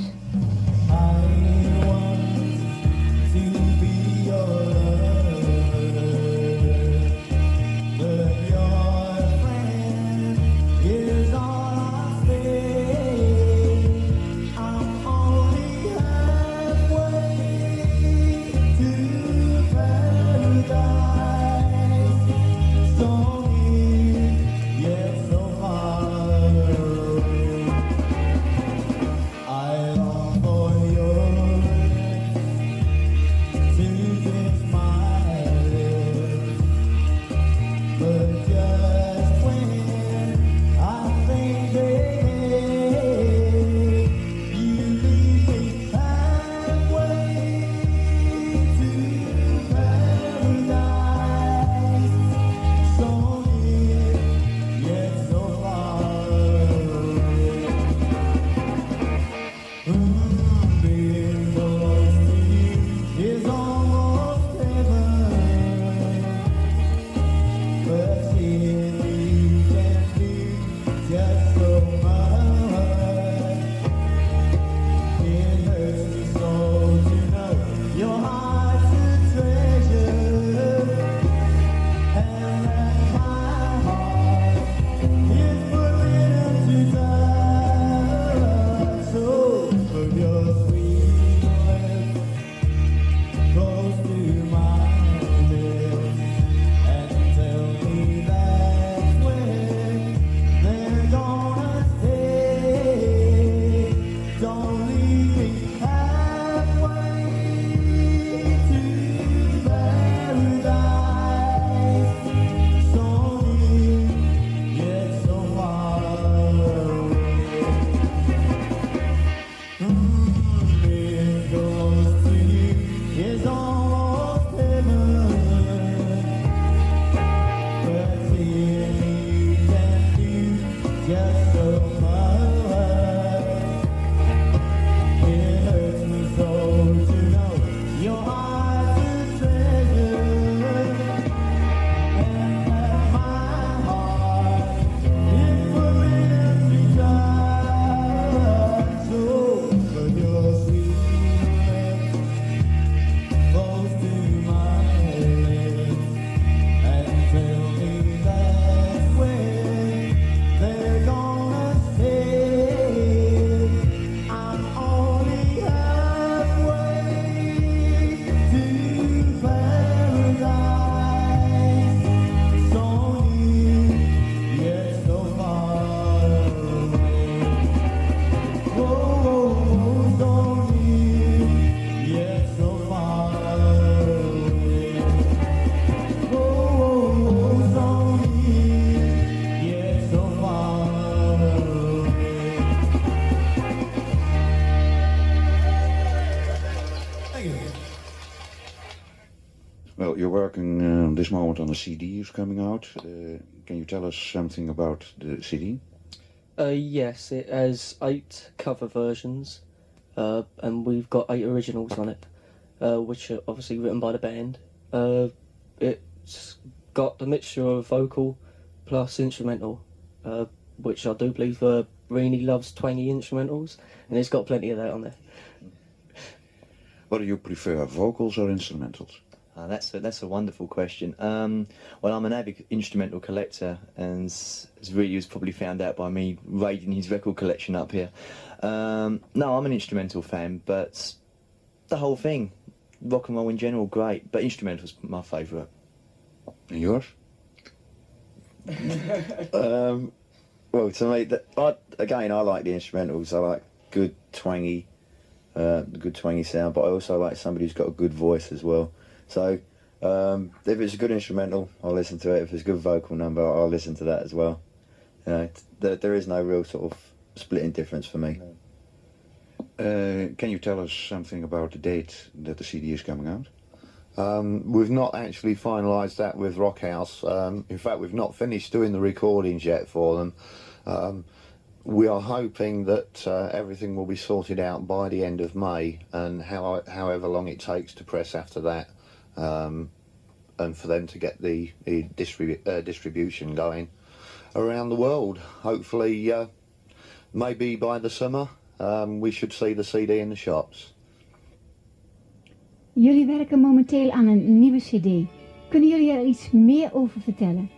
I long for working this moment on a CD who's coming out. Can you tell us something about the CD? Yes, it has 8 cover versions, and we've got 8 originals on it, which are obviously written by the band. It's got a mixture of vocal plus instrumental, which I do believe Riny loves twangy instrumentals, and it's got plenty of that on there. What do you prefer, vocals or instrumentals? That's a wonderful question. Well, I'm an avid instrumental collector, and as Riny was probably found out by me raiding his record collection up here. No, I'm an instrumental fan, but the whole thing, rock and roll in general, great, but instrumental's my favourite. And yours? Well, to me, I like the instrumentals. I like good twangy sound, but I also like somebody who's got a good voice as well. So if it's a good instrumental, I'll listen to it. If it's a good vocal number, I'll listen to that as well. You know, there is no real sort of splitting difference for me. Can you tell us something about the date that the CD is coming out? We've not actually finalised that with Rockhouse. In fact, we've not finished doing the recordings yet for them. We are hoping that everything will be sorted out by the end of May, and however long it takes to press after that, and for them to get the distribution going around the world. Hopefully, maybe by the summer, we should see the CD in the shops. Jullie werken momenteel aan een nieuwe cd. Kunnen jullie er iets meer over vertellen?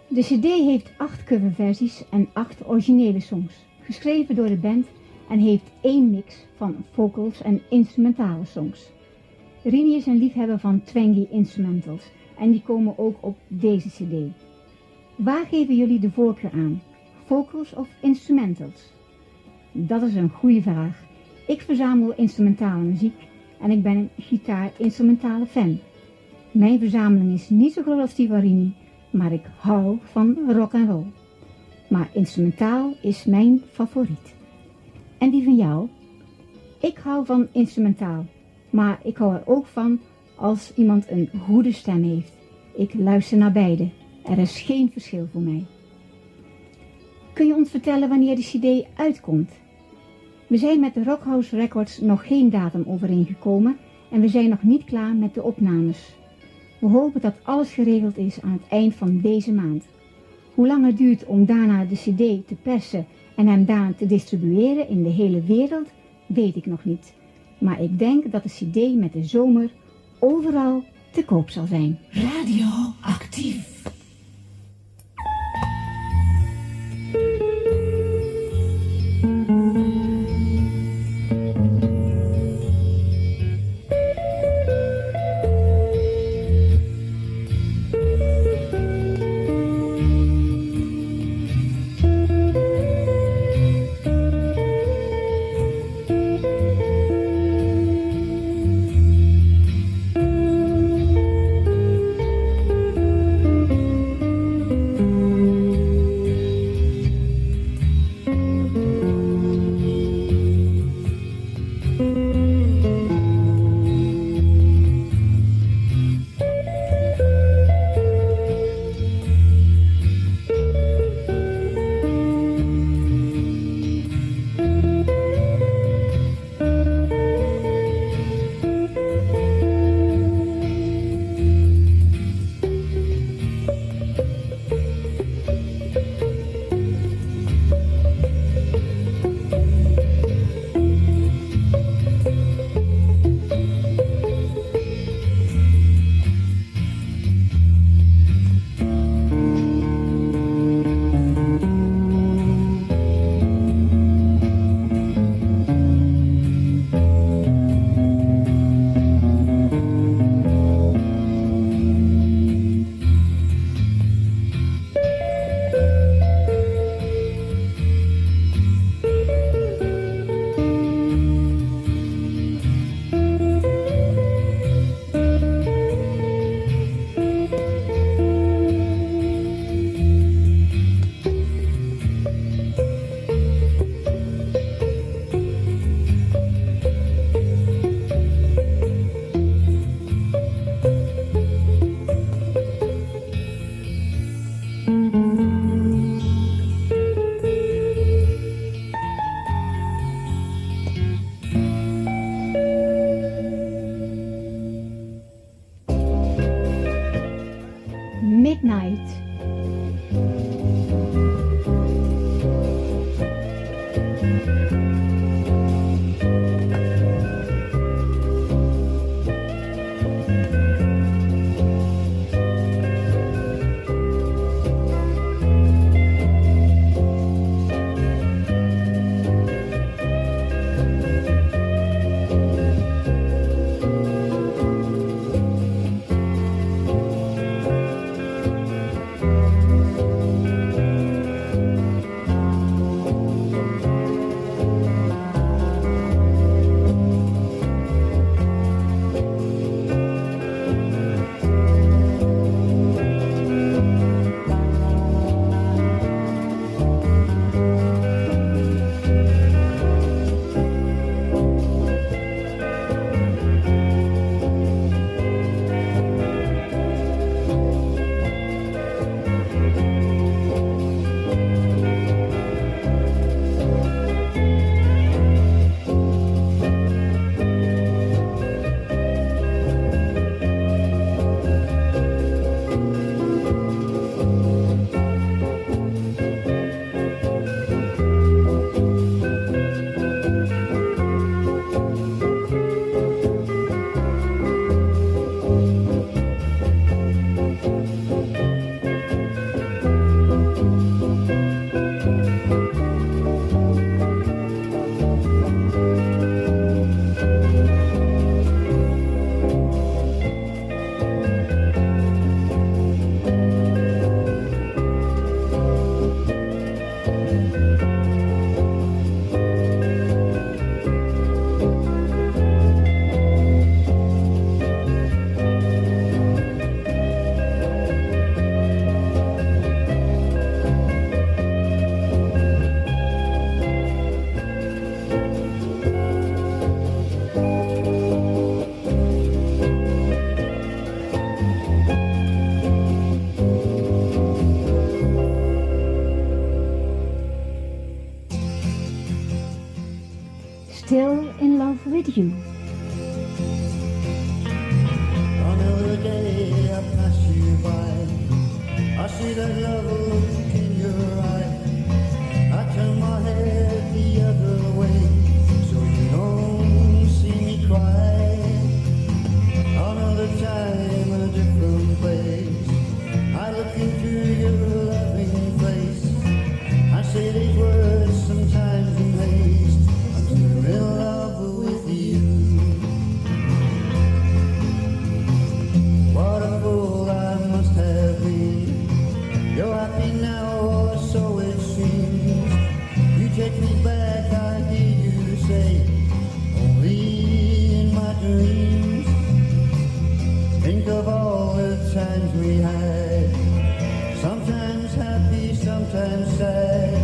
De cd heeft 8 coverversies en 8 originele songs, geschreven door de band en heeft 1 mix van vocals en instrumentale songs. Riny is een liefhebber van twangy instrumentals en die komen ook op deze cd. Waar geven jullie de voorkeur aan? Vocals of instrumentals? Dat is een goede vraag. Ik verzamel instrumentale muziek en ik ben een gitaar-instrumentale fan. Mijn verzameling is niet zo groot als die van Riny, maar ik hou van rock and roll. Maar instrumentaal is mijn favoriet. En die van jou? Ik hou van instrumentaal, maar ik hou er ook van als iemand een goede stem heeft. Ik luister naar beide. Er is geen verschil voor mij. Kun je ons vertellen wanneer de cd uitkomt? We zijn met de Rockhouse Records nog geen datum overeengekomen en we zijn nog niet klaar met de opnames. We hopen dat alles geregeld is aan het eind van deze maand. Hoe lang het duurt om daarna de cd te persen en hem daarna te distribueren in de hele wereld, weet ik nog niet. Maar ik denk dat de cd met de zomer overal te koop zal zijn. Radio Aktief. Night. Still in love with you. Another day I pass you by, I see that love look in your eye. I turn my head the other way, so you don't see me cry. Another time, a different place, I look into your loving face. I say these words sometimes in haste, I'm still in love with you. What a fool I must have been. You're happy now, or so it seems. You take me back, I hear you say, only in my dreams. Think of all the times we had, sometimes happy, sometimes sad.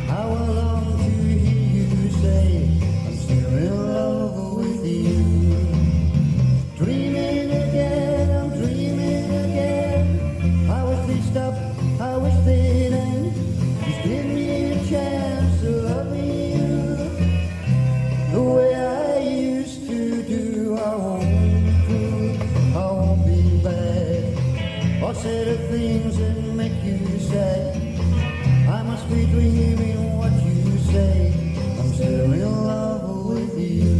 How I long to hear you say, I'm still in love with you. Dreaming again, I'm dreaming again. I wish they'd stop, I wish they'd end. Just give me a chance to love you the way I used to do. I won't be bad, or say the things that make you sad. I must be dreaming what you say, I'm still in love with you.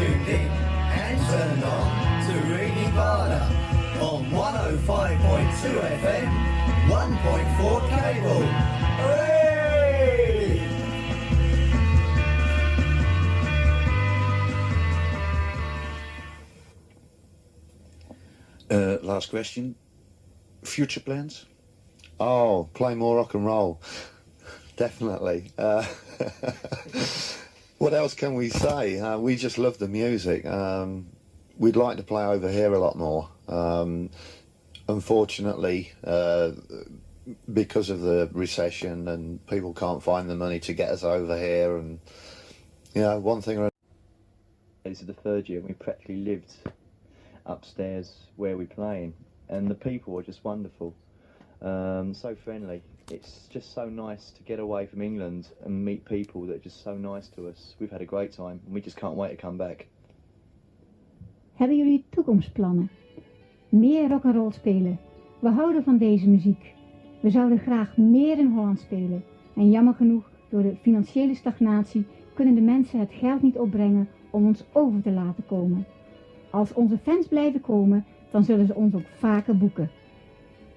tuned in and turned on to Riny Bade on 105.2 FM, 1.4 cable. Hooray! Last question. Future plans? Oh, play more rock and roll. Definitely. What else can we say? We just love the music. We'd like to play over here a lot more. Unfortunately, because of the recession and people can't find the money to get us over here, and one thing or This is the third year and we practically lived upstairs where we're playing, and the people are just wonderful, so friendly. It's just so nice to get away from England and meet people that are just so nice to us. We've had a great time and we just can't wait to come back. Hebben jullie toekomstplannen? Meer rock'n'roll spelen. We houden van deze muziek. We zouden graag meer in Holland spelen. En jammer genoeg, door de financiële stagnatie, kunnen de mensen het geld niet opbrengen om ons over te laten komen. Als onze fans blijven komen, dan zullen ze ons ook vaker boeken.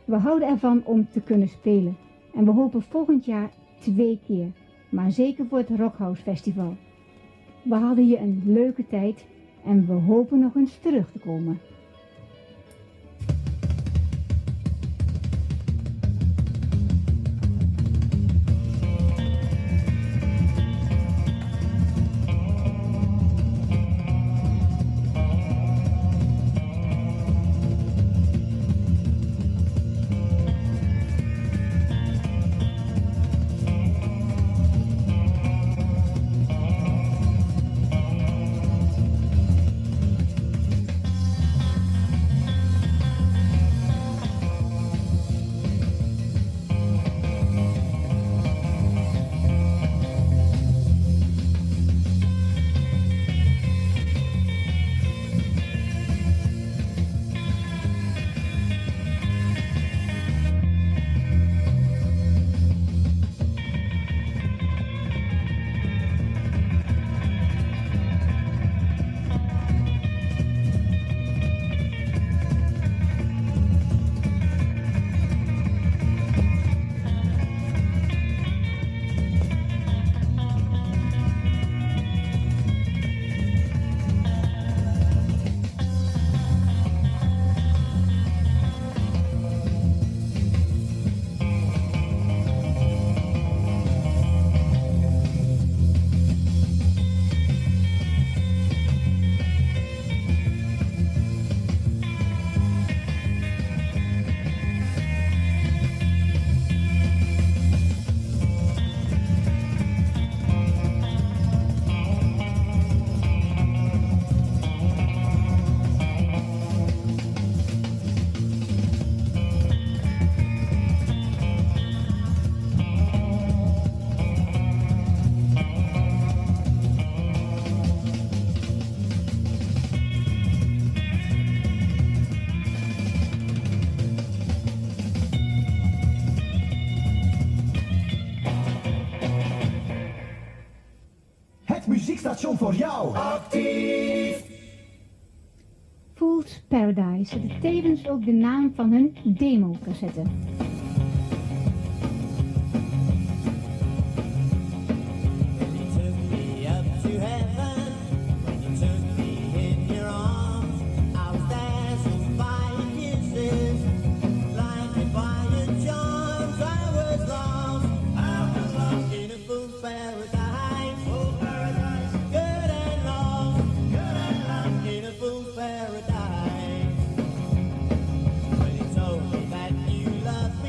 We houden ervan om te kunnen spelen. En we hopen volgend jaar 2 keer. Maar zeker voor het Rockhouse Festival. We hadden hier een leuke tijd en we hopen nog eens terug te komen. Muziekstation voor jou. Actief! Fool's Paradise, tevens ook de naam van hun democassette. Paradise. When he told me that you love me.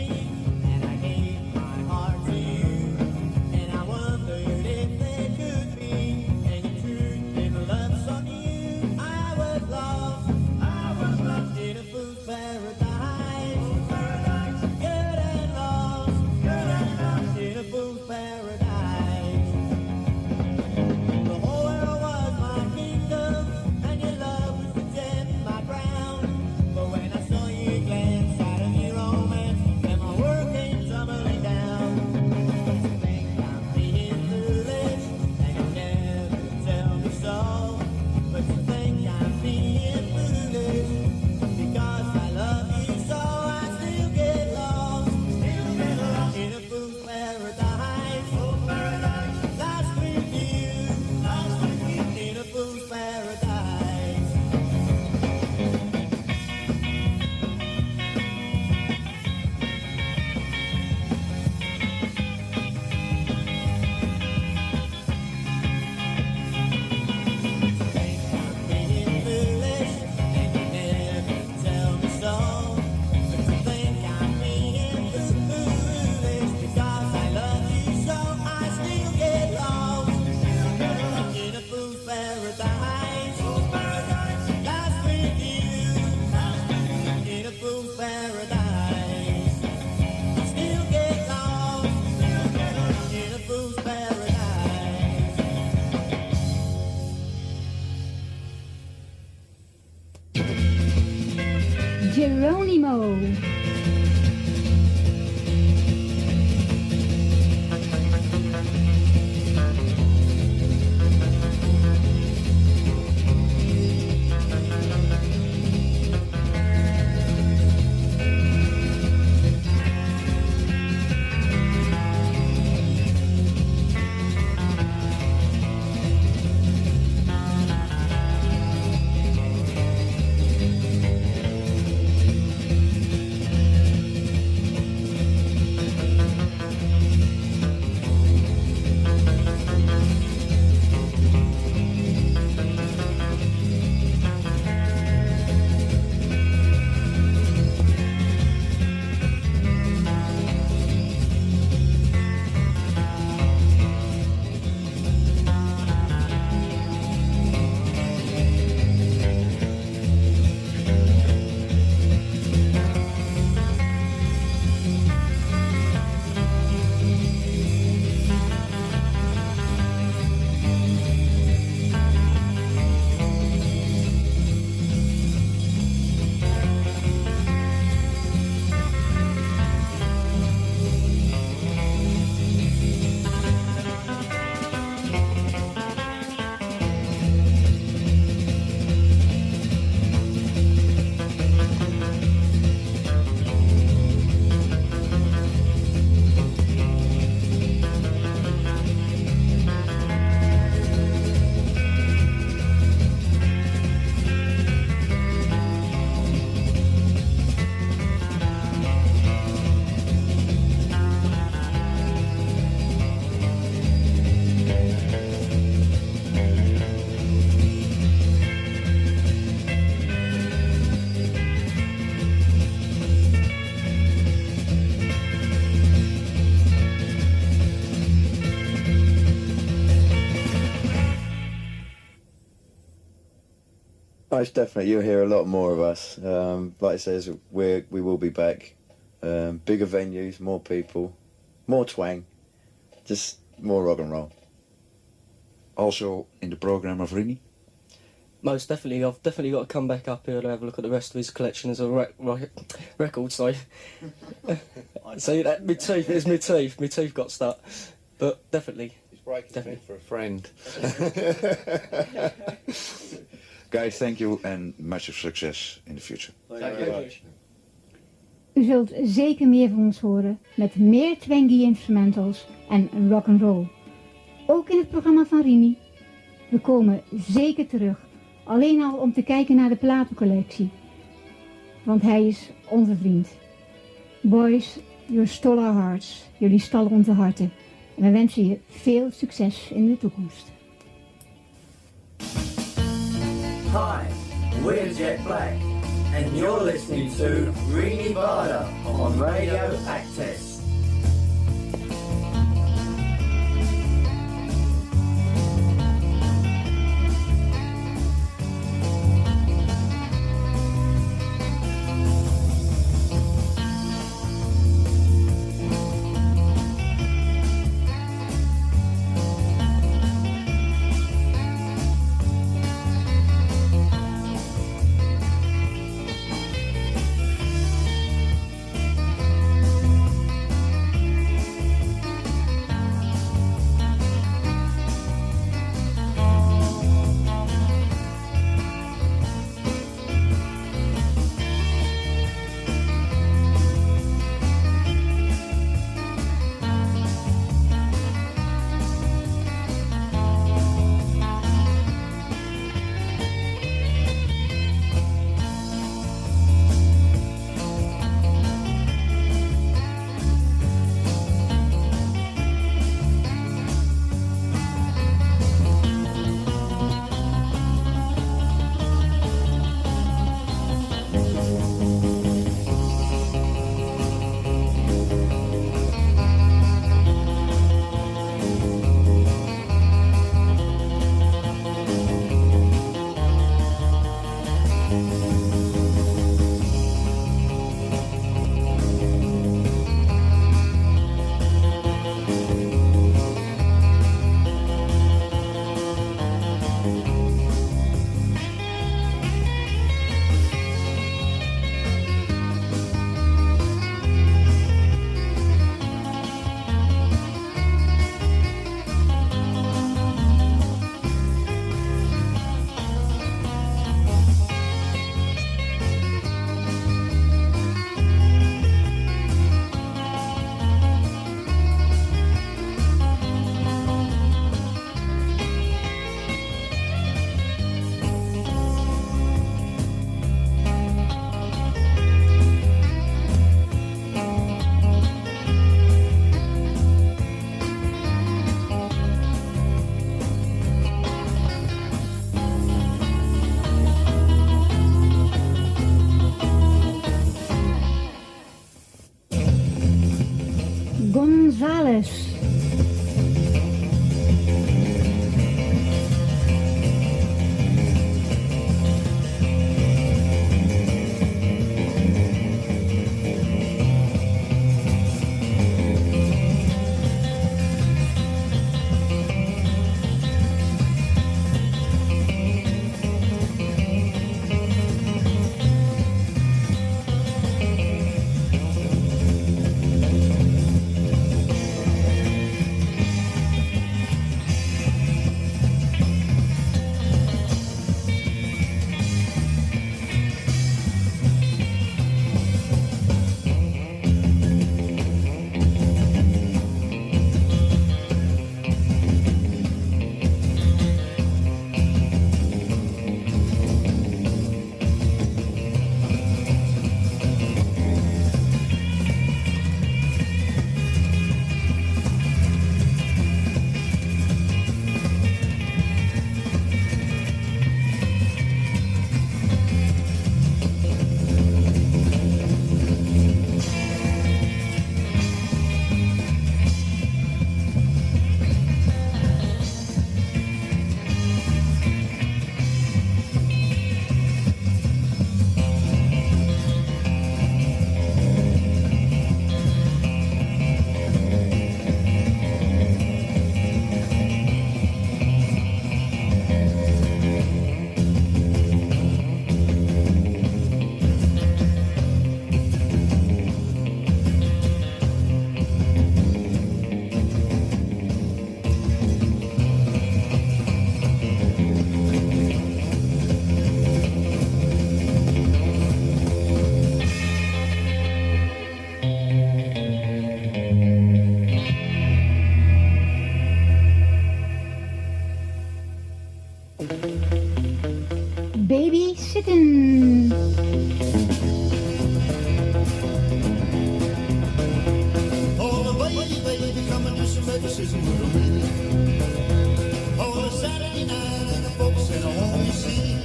Geronimo. Most definitely, you'll hear a lot more of us. Like it says, we will be back. Bigger venues, more people, more twang, just more rock and roll. Also in the program of Riny? Most definitely, I've definitely got to come back up here to have a look at the rest of his collection as a record, sorry. See, that, my teeth got stuck. But definitely. He's breaking definitely for a friend. Guys, thank you and much success in the future. Thank you very much. U zult zeker meer van ons horen met meer twangy instrumentals en rock'n'roll. Ook in het programma van Riny. We komen zeker terug, alleen al om te kijken naar de platencollectie. Want hij is onze vriend. Boys, you stole our hearts. Jullie stallen onze harten. En we wensen je veel succes in de toekomst. Hi, we're Jet Black, and you're listening to Riny Bade on Radio Aktief. Gonzalez. Babysitting. Oh, baby, come and do some babysitting with me. Oh, it's Saturday night and the folks that I want to see.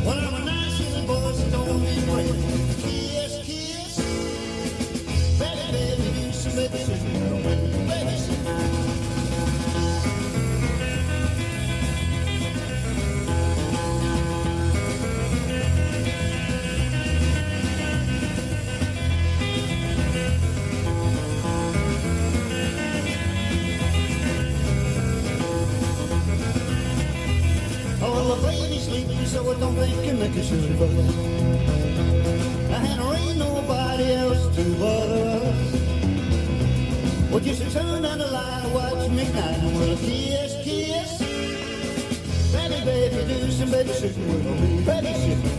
Well, I'm a nice little boy, so don't be afraid. Kiss, kiss. Baby, do some babysitting with me. Babysitting. So I don't think you make a silly fuss. And there ain't nobody else to bother us. Well, just turn down the light and watch midnight and we'll kiss, kiss. Baby, do some babysitting with me. Babysitting.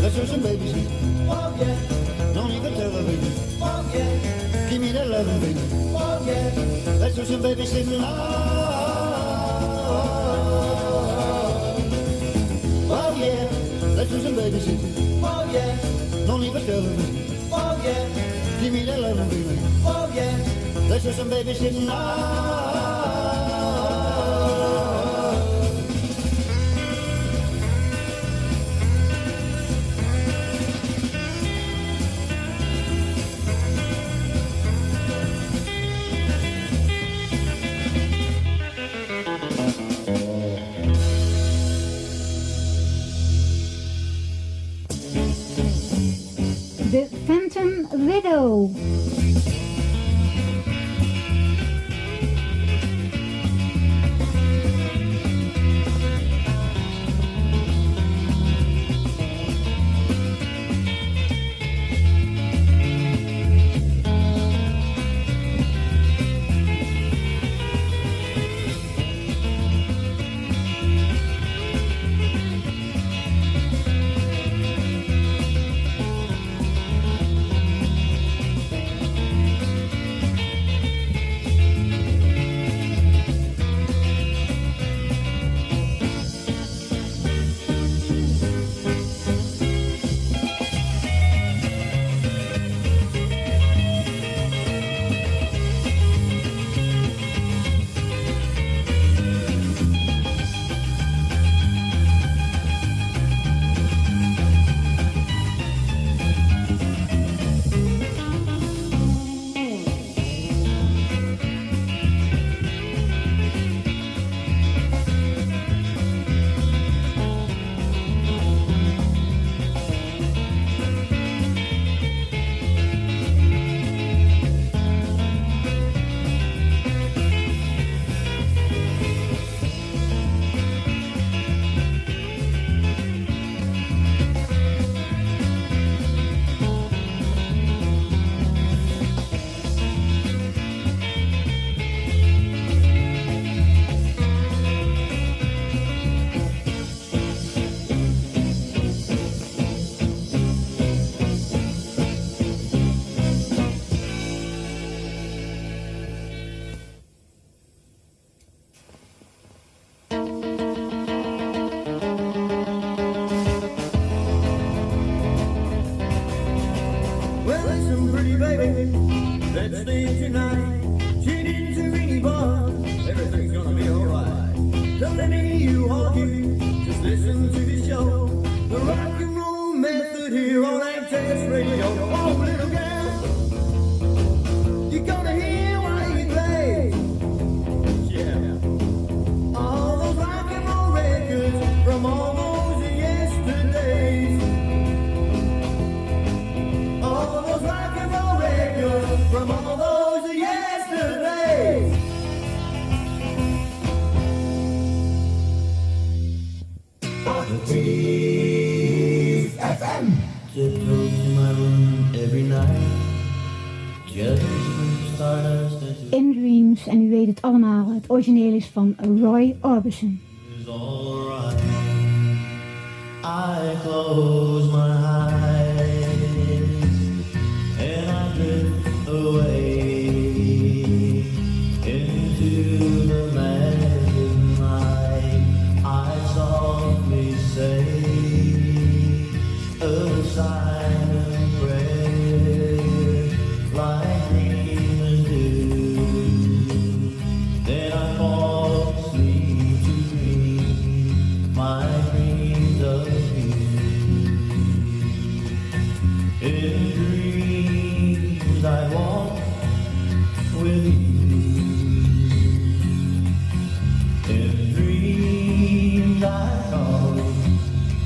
Let's do some babysitting. Oh yeah. Don't even tell her, baby. Oh yeah. Give me that loving, baby. Oh yeah. Let's do some babysitting. Oh yeah. Let's do some babysitting. Oh yeah. Don't even tell her, baby. Oh yeah. Give me that loving, baby. Oh yeah. Let's do some babysitting. The Phantom Widow. Let's stay tonight. Tune in to Riny Bade. Everything's gonna be alright. Don't let me hear you argue. Just listen to the show. The rock and roll method here on Aktief Radio. Oh, little girl, you're gonna hear what he plays. Yeah. All those rock and roll records from all those yesterdays. All those rock and roll records from all those yesterdays. Aktief FM. Tiptoe to my room every night. Just stardust and In Dreams, en u weet het allemaal, het origineel is van Roy Orbison. it's alright. I close my eyes and I drift away into the magic night. I softly say a silent prayer like demons do. Then I fall asleep to dream my dreams of you. In dreams I walk with you. In dreams I call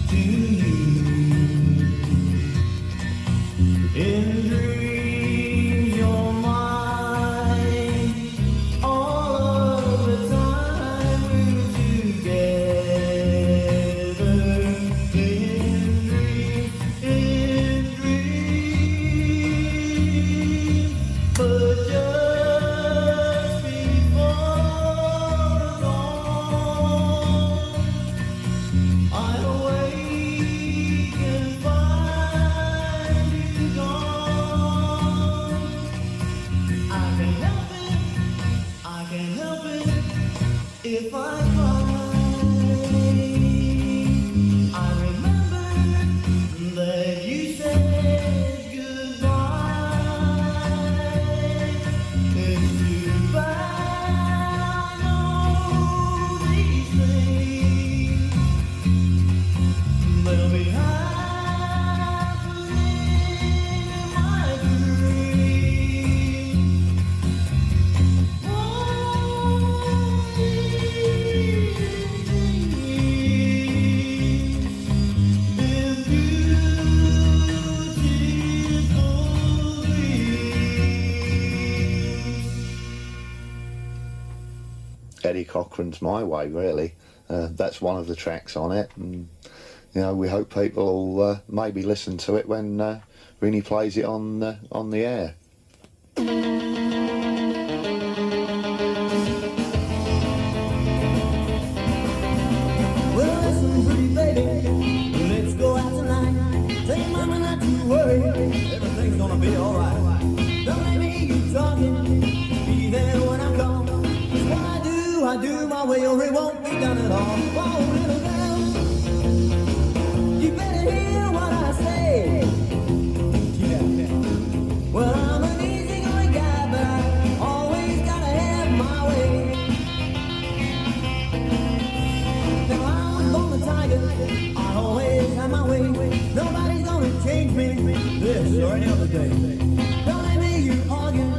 to you. In dreams you're mine. All of the time we're together. In dreams. But just before dawn, I awake and find you gone. I can't help it, I can't help it if I cry. I remember that you said goodbye. It's too bad I know these things. They'll be happening in my dreams. Eddie Cochran's My Way, really. That's one of the tracks on it, and you know, we hope people will maybe listen to it when Riny plays it on the air. Well, listen, pretty baby, let's go out tonight. Tell mama not to worry, everything's gonna be alright. Don't let me hear you talking, be there when I come. 'Cause what I do my way, or it won't be done at all. Oh, little girl, you better hear what I say. Yeah. Well, I'm an easygoing guy, but I always gotta have my way. Now I'm born a tiger, I always have my way. Nobody's gonna change me this or any other day. Don't let me hear you argue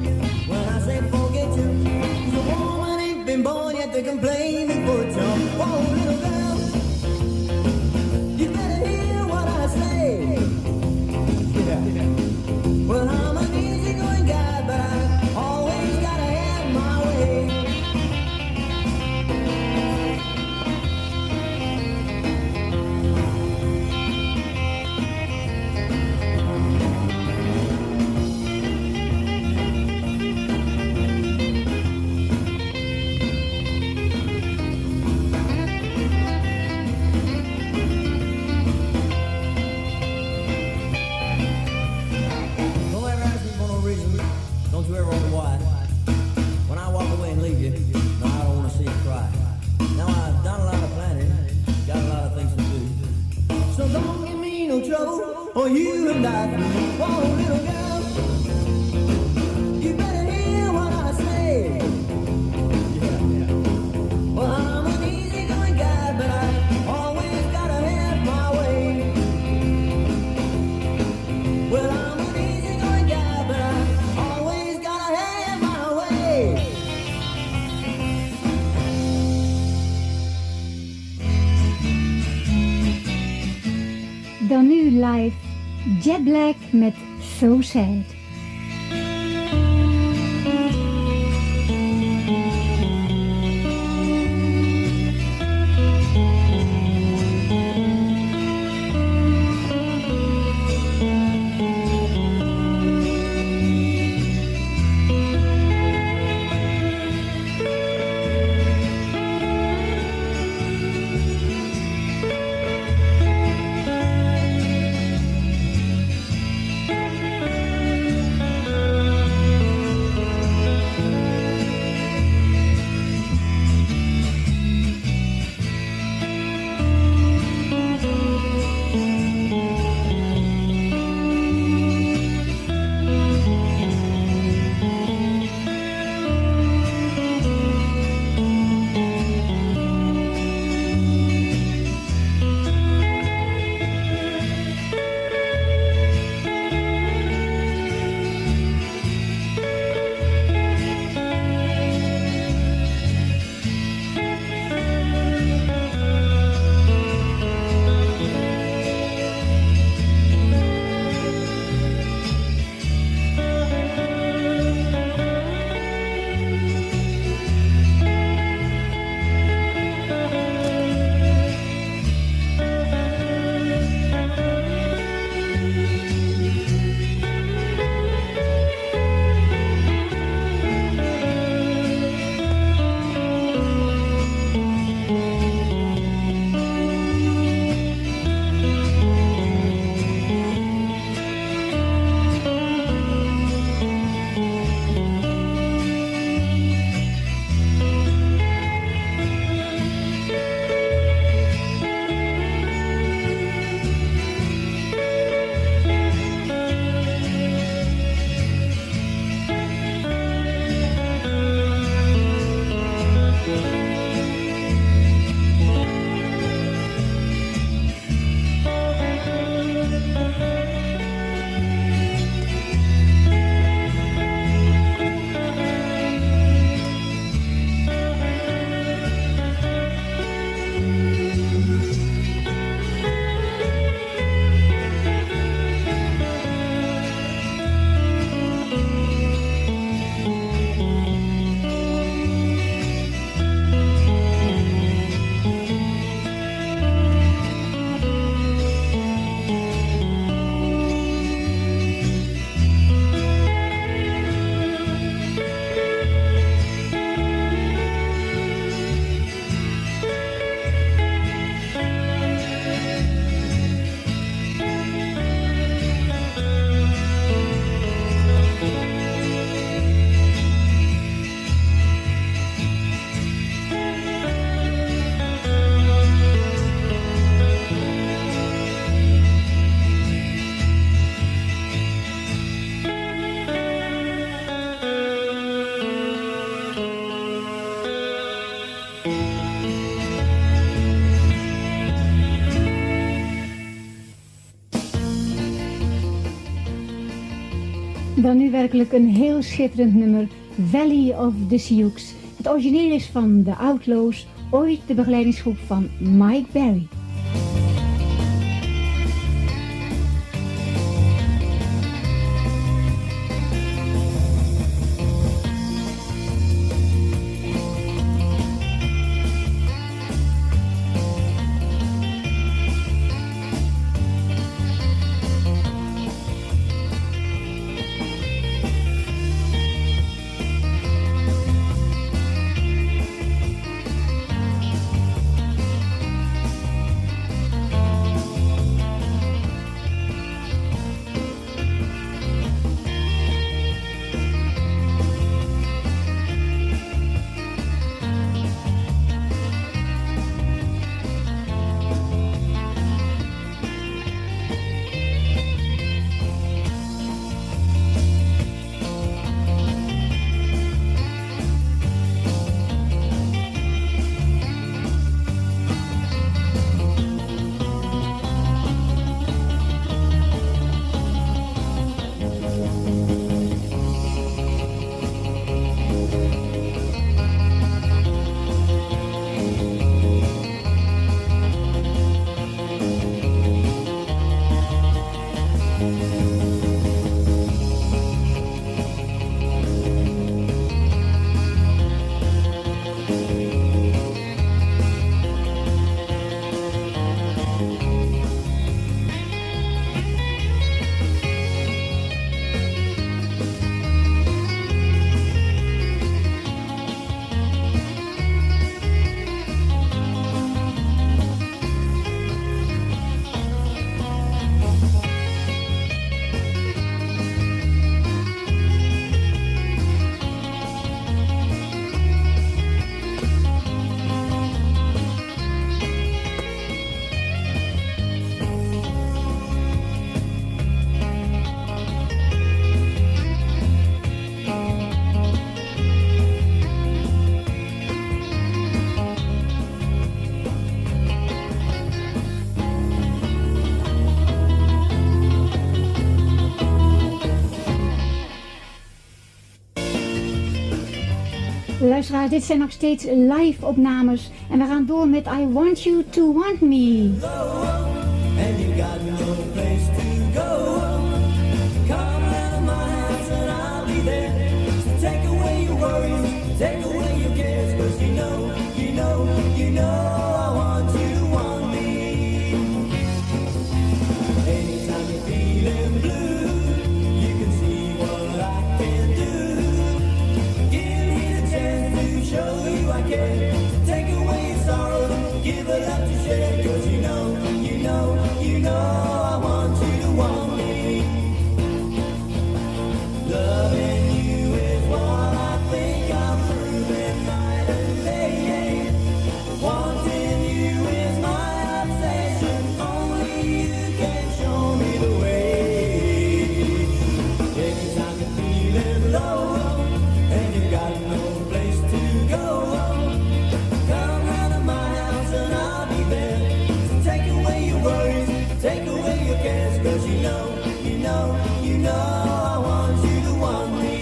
when I say forget you. 'Cause a woman ain't been born yet to complain before it's on. Whoa, little girl, you better hear what I say. Yeah. Well, I'm an easygoing guy, but I always gotta have my way. Don't ever ask me for no reason. Don't you ever wonder why. When I walk away and leave you, no, I don't want to see you cry. Now I've done a lot of planning, got a lot of things to do. So don't give me no trouble, or you and I through. Whoa, little girl, you better Dan nu live Jet Black met So Sad. Dan nu werkelijk een heel schitterend nummer, Valley of the Sioux. Het origineel is van The Outlaws, ooit de begeleidingsgroep van Mike Berry. luisteraars, dit zijn nog steeds live opnames. En we gaan door met I Want You To Want Me. And you got no place to go. Come round my house and I'll be there to take away your worries, take away your cares. 'Cause you know I want you to want me. Anytime you're feeling blue, you can see what I can do. Give me the chance to show you I care, to take away your sorrow, give it up to share. 'Cause you know I want you to want me. Loving you is what I think I'm proving night and day. Wanting you is my obsession, only you can show me the way. Anytime you're feeling low and you got no place to go, come round to my house and I'll be there to take away your worries, take away your cares. 'Cause you know I want you to want me.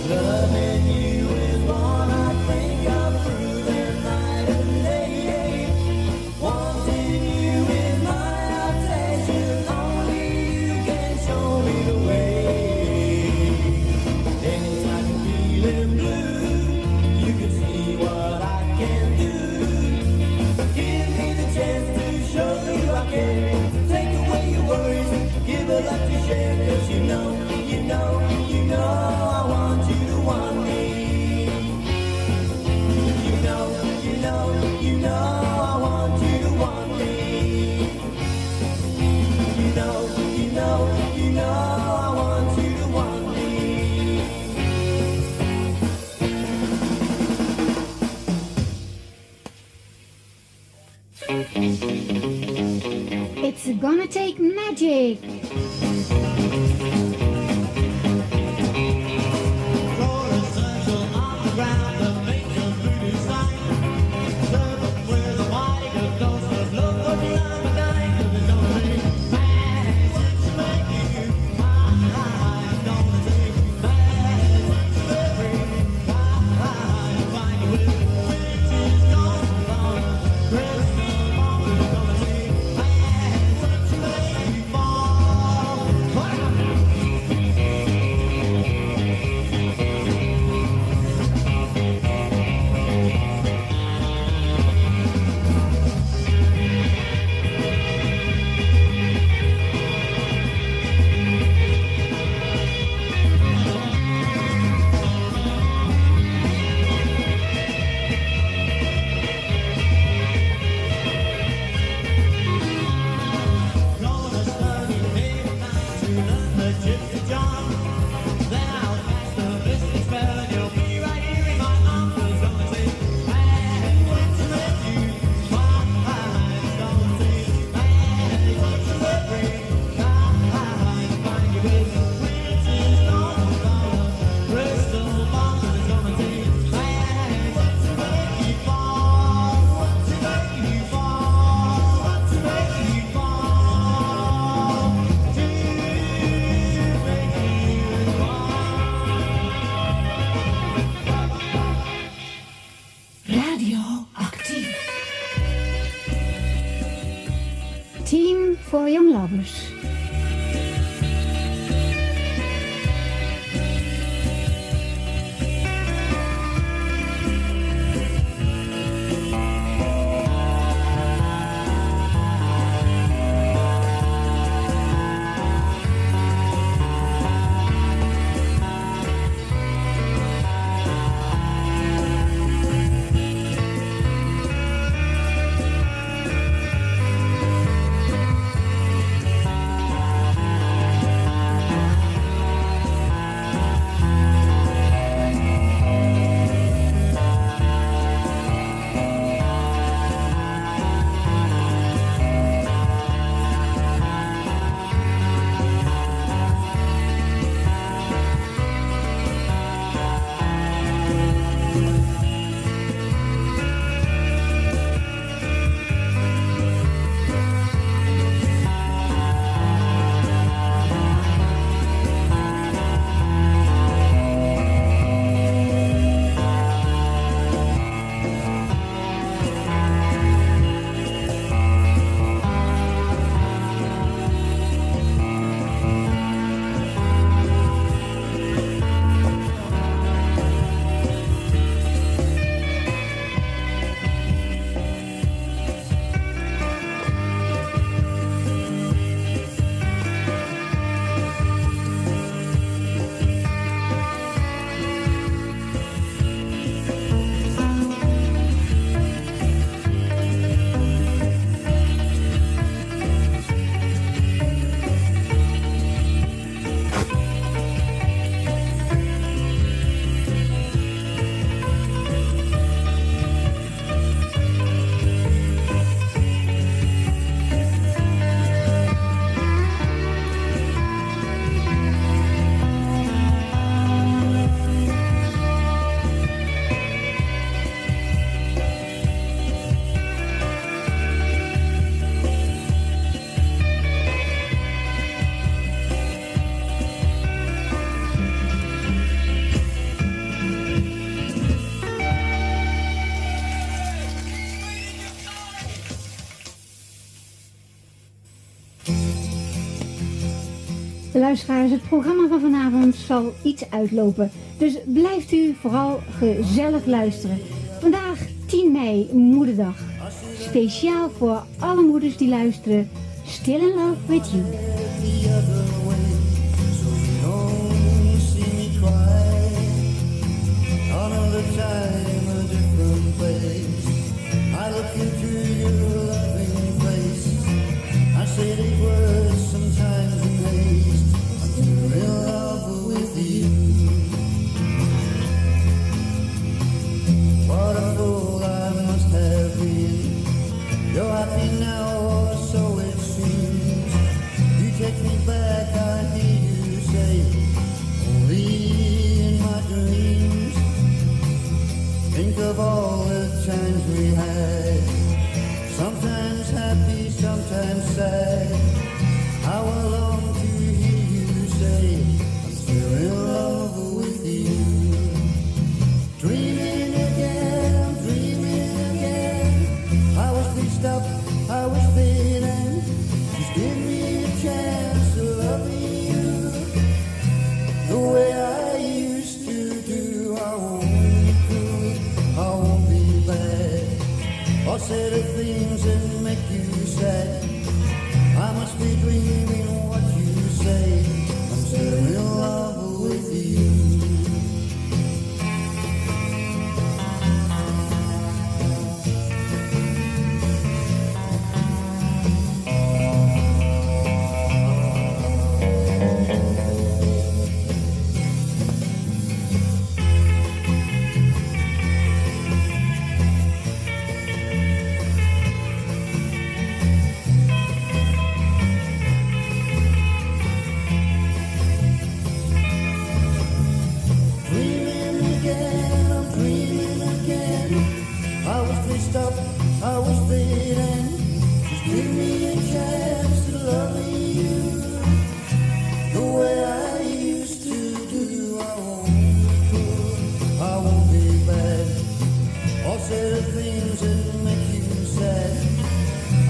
Loving you is what I think I'm proving night and day. Wanting you is my obsession, only you can show me the way. Anytime you're feeling blue, you can see what I can do. Give me the chance to show you I care, to take away your worries, give it up to share. 'Cause you know I want you to want me. You know I want you to want me. You know I want you to want me. It's gonna take magic. Roll a circle on the ground and make a voodoo sign. Serve up with a wide dose of love for the undying. It's gonna take magic to make you mine. It's gonna take magic to every time. Find you with witches gone on. Crystal ball. It's gonna take magic to make you fall. Gonna study midnight to learn the gypsy charm. Then I'll cast the mystic spell and you'll be right here in my arms. It's gonna take magic to make you mine. It's gonna take magic to every time. Find you with witches gone on. Crystal balls. It's gonna take magic to make you fall. To make you fall. To make you fall. To make you fall. Radio Aktief. Team for Young Lovers. luisteraars, het programma van vanavond zal iets uitlopen. Dus blijft u vooral gezellig luisteren. Vandaag 10 mei, Moederdag. Speciaal voor alle moeders die luisteren. Still in love with you. The other way, so you don't see me cry. Another time, a different place. I look into your loving face. I say these words sometimes in haste. I'm still in love with you. What a fool I must have been. You're happy now, or so it seems. You take me back, I hear you say, only in my dreams. Think of all the times we had, sometimes happy, sometimes sad. How I long to hear you say, I'm still in love with you. Dreaming again, I'm dreaming again. I wish we'd stop, I wish we'd end. Just give me a chance to love you the way I used to do. I won't be cruel, I won't be bad, or say the things that make you sad. I must be dreaming what you say. I'm still in love with you. Stop, I wish they'd end. Just give me a chance to love you the way I used to do. I won't be cruel, I won't be bad, or say the things that make you sad.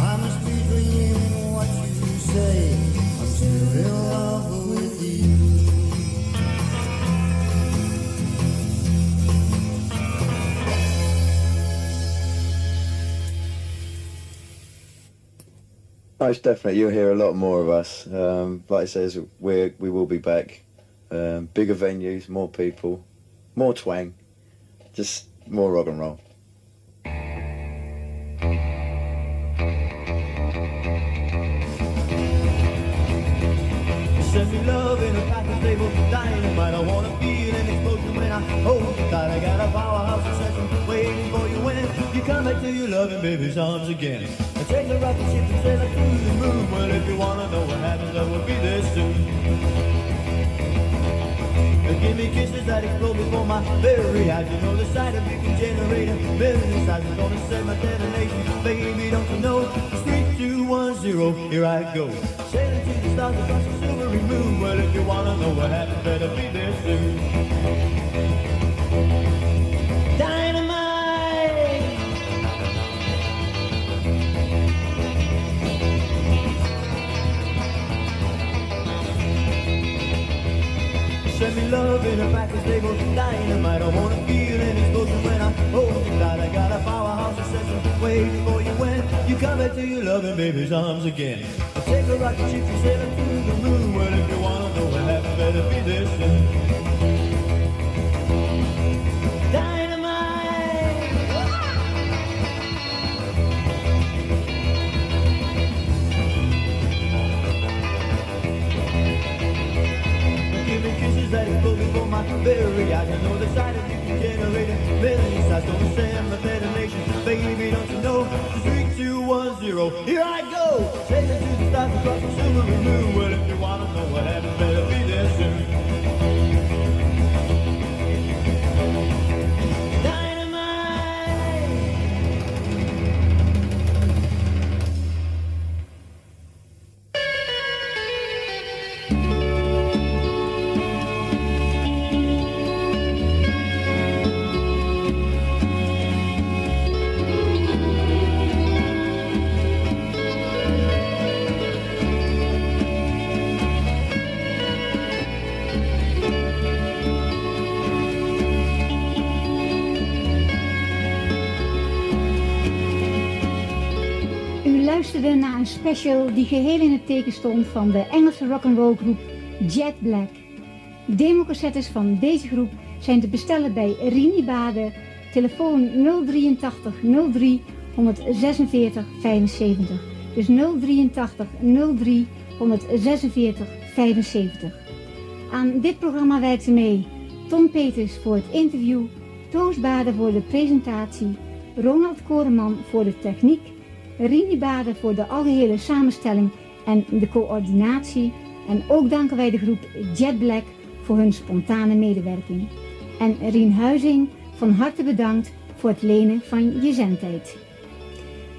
I must be dreaming what you say. I'm still in love with you. Most definitely, you'll hear a lot more of us. Like it says, we will be back. Bigger venues, more people, more twang, just more rock and roll. Send me love in a package label dynamite. I wanna feel an explosion when I hold you tight. I got a powerhouse obsession waiting for you when you come back to your loving baby's arms again. I take the rocket ship and sail it through the moon. Well, if you wanna know what happens, I will be there soon. Give me kisses that explode before my very eyes. You know the sight of you can generate a million sides. I'm gonna set my detonation, baby, don't you know? 3, 2, 1, 0, here I go. Sailing to the stars across the silvery moon. Well, if you wanna know what happens, better be there soon. Dynamite! Send me love in a package labeled dynamite. I wanna feel an explosion when I hold you tight. I got a powerhouse obsession waiting for you when you come back to your loving baby's arms again. I'll take a rocket ship and sail it through the moon. Well, if you wanna know what happens, better be there soon. Dynamite! Give me kisses that explode before my very eyes. I know the sight of you can generate a million sides. Gonna send my detonation, baby, don't you know? 3, 2, 1, 0, here I go. Sailing to the stars across the silvery moon. Well, if you wanna know what happens, better be there soon. luisterden naar een special die geheel in het teken stond van de Engelse rock'n'roll groep Jet Black. Democassettes van deze groep zijn te bestellen bij Riny Bade, telefoon 083 03 146 75. Dus 083 03 146 75. Aan dit programma werkte mee Tom Peters voor het interview, Toos Bade voor de presentatie, Ronald Koreman voor de techniek, Riny Bade voor de algehele samenstelling en de coördinatie. En ook danken wij de groep Jet Black voor hun spontane medewerking. En Rien Huizing, van harte bedankt voor het lenen van je zendtijd.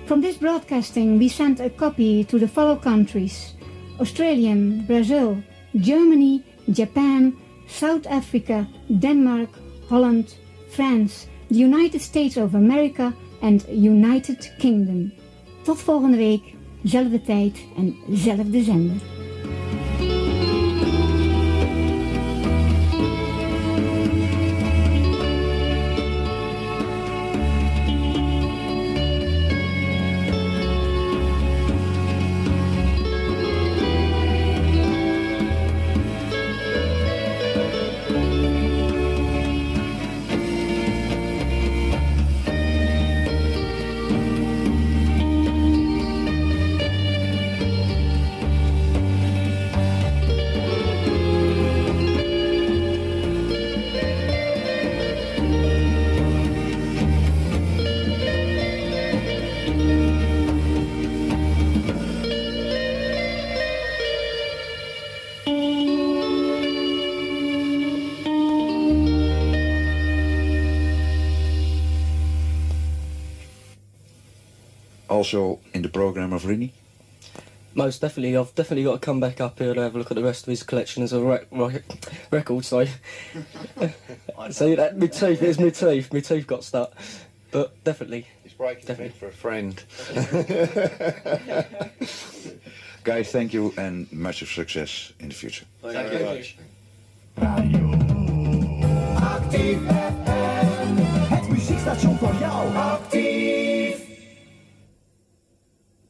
From this broadcasting we sent a copy to the follow countries: Australia, Brazil, Germany, Japan, South Africa, Denmark, Holland, France, the United States of America and United Kingdom. Tot volgende week, zelfde tijd en zelfde zender. Also in the program of Riny? Most definitely. I've definitely got to come back up here to have a look at the rest of his collection as a record. So, see that my teeth. It's my teeth. My teeth got stuck. But definitely. He's breaking things for a friend. Guys, thank you and much of success in the future. Thank you very much. Radio Aktief.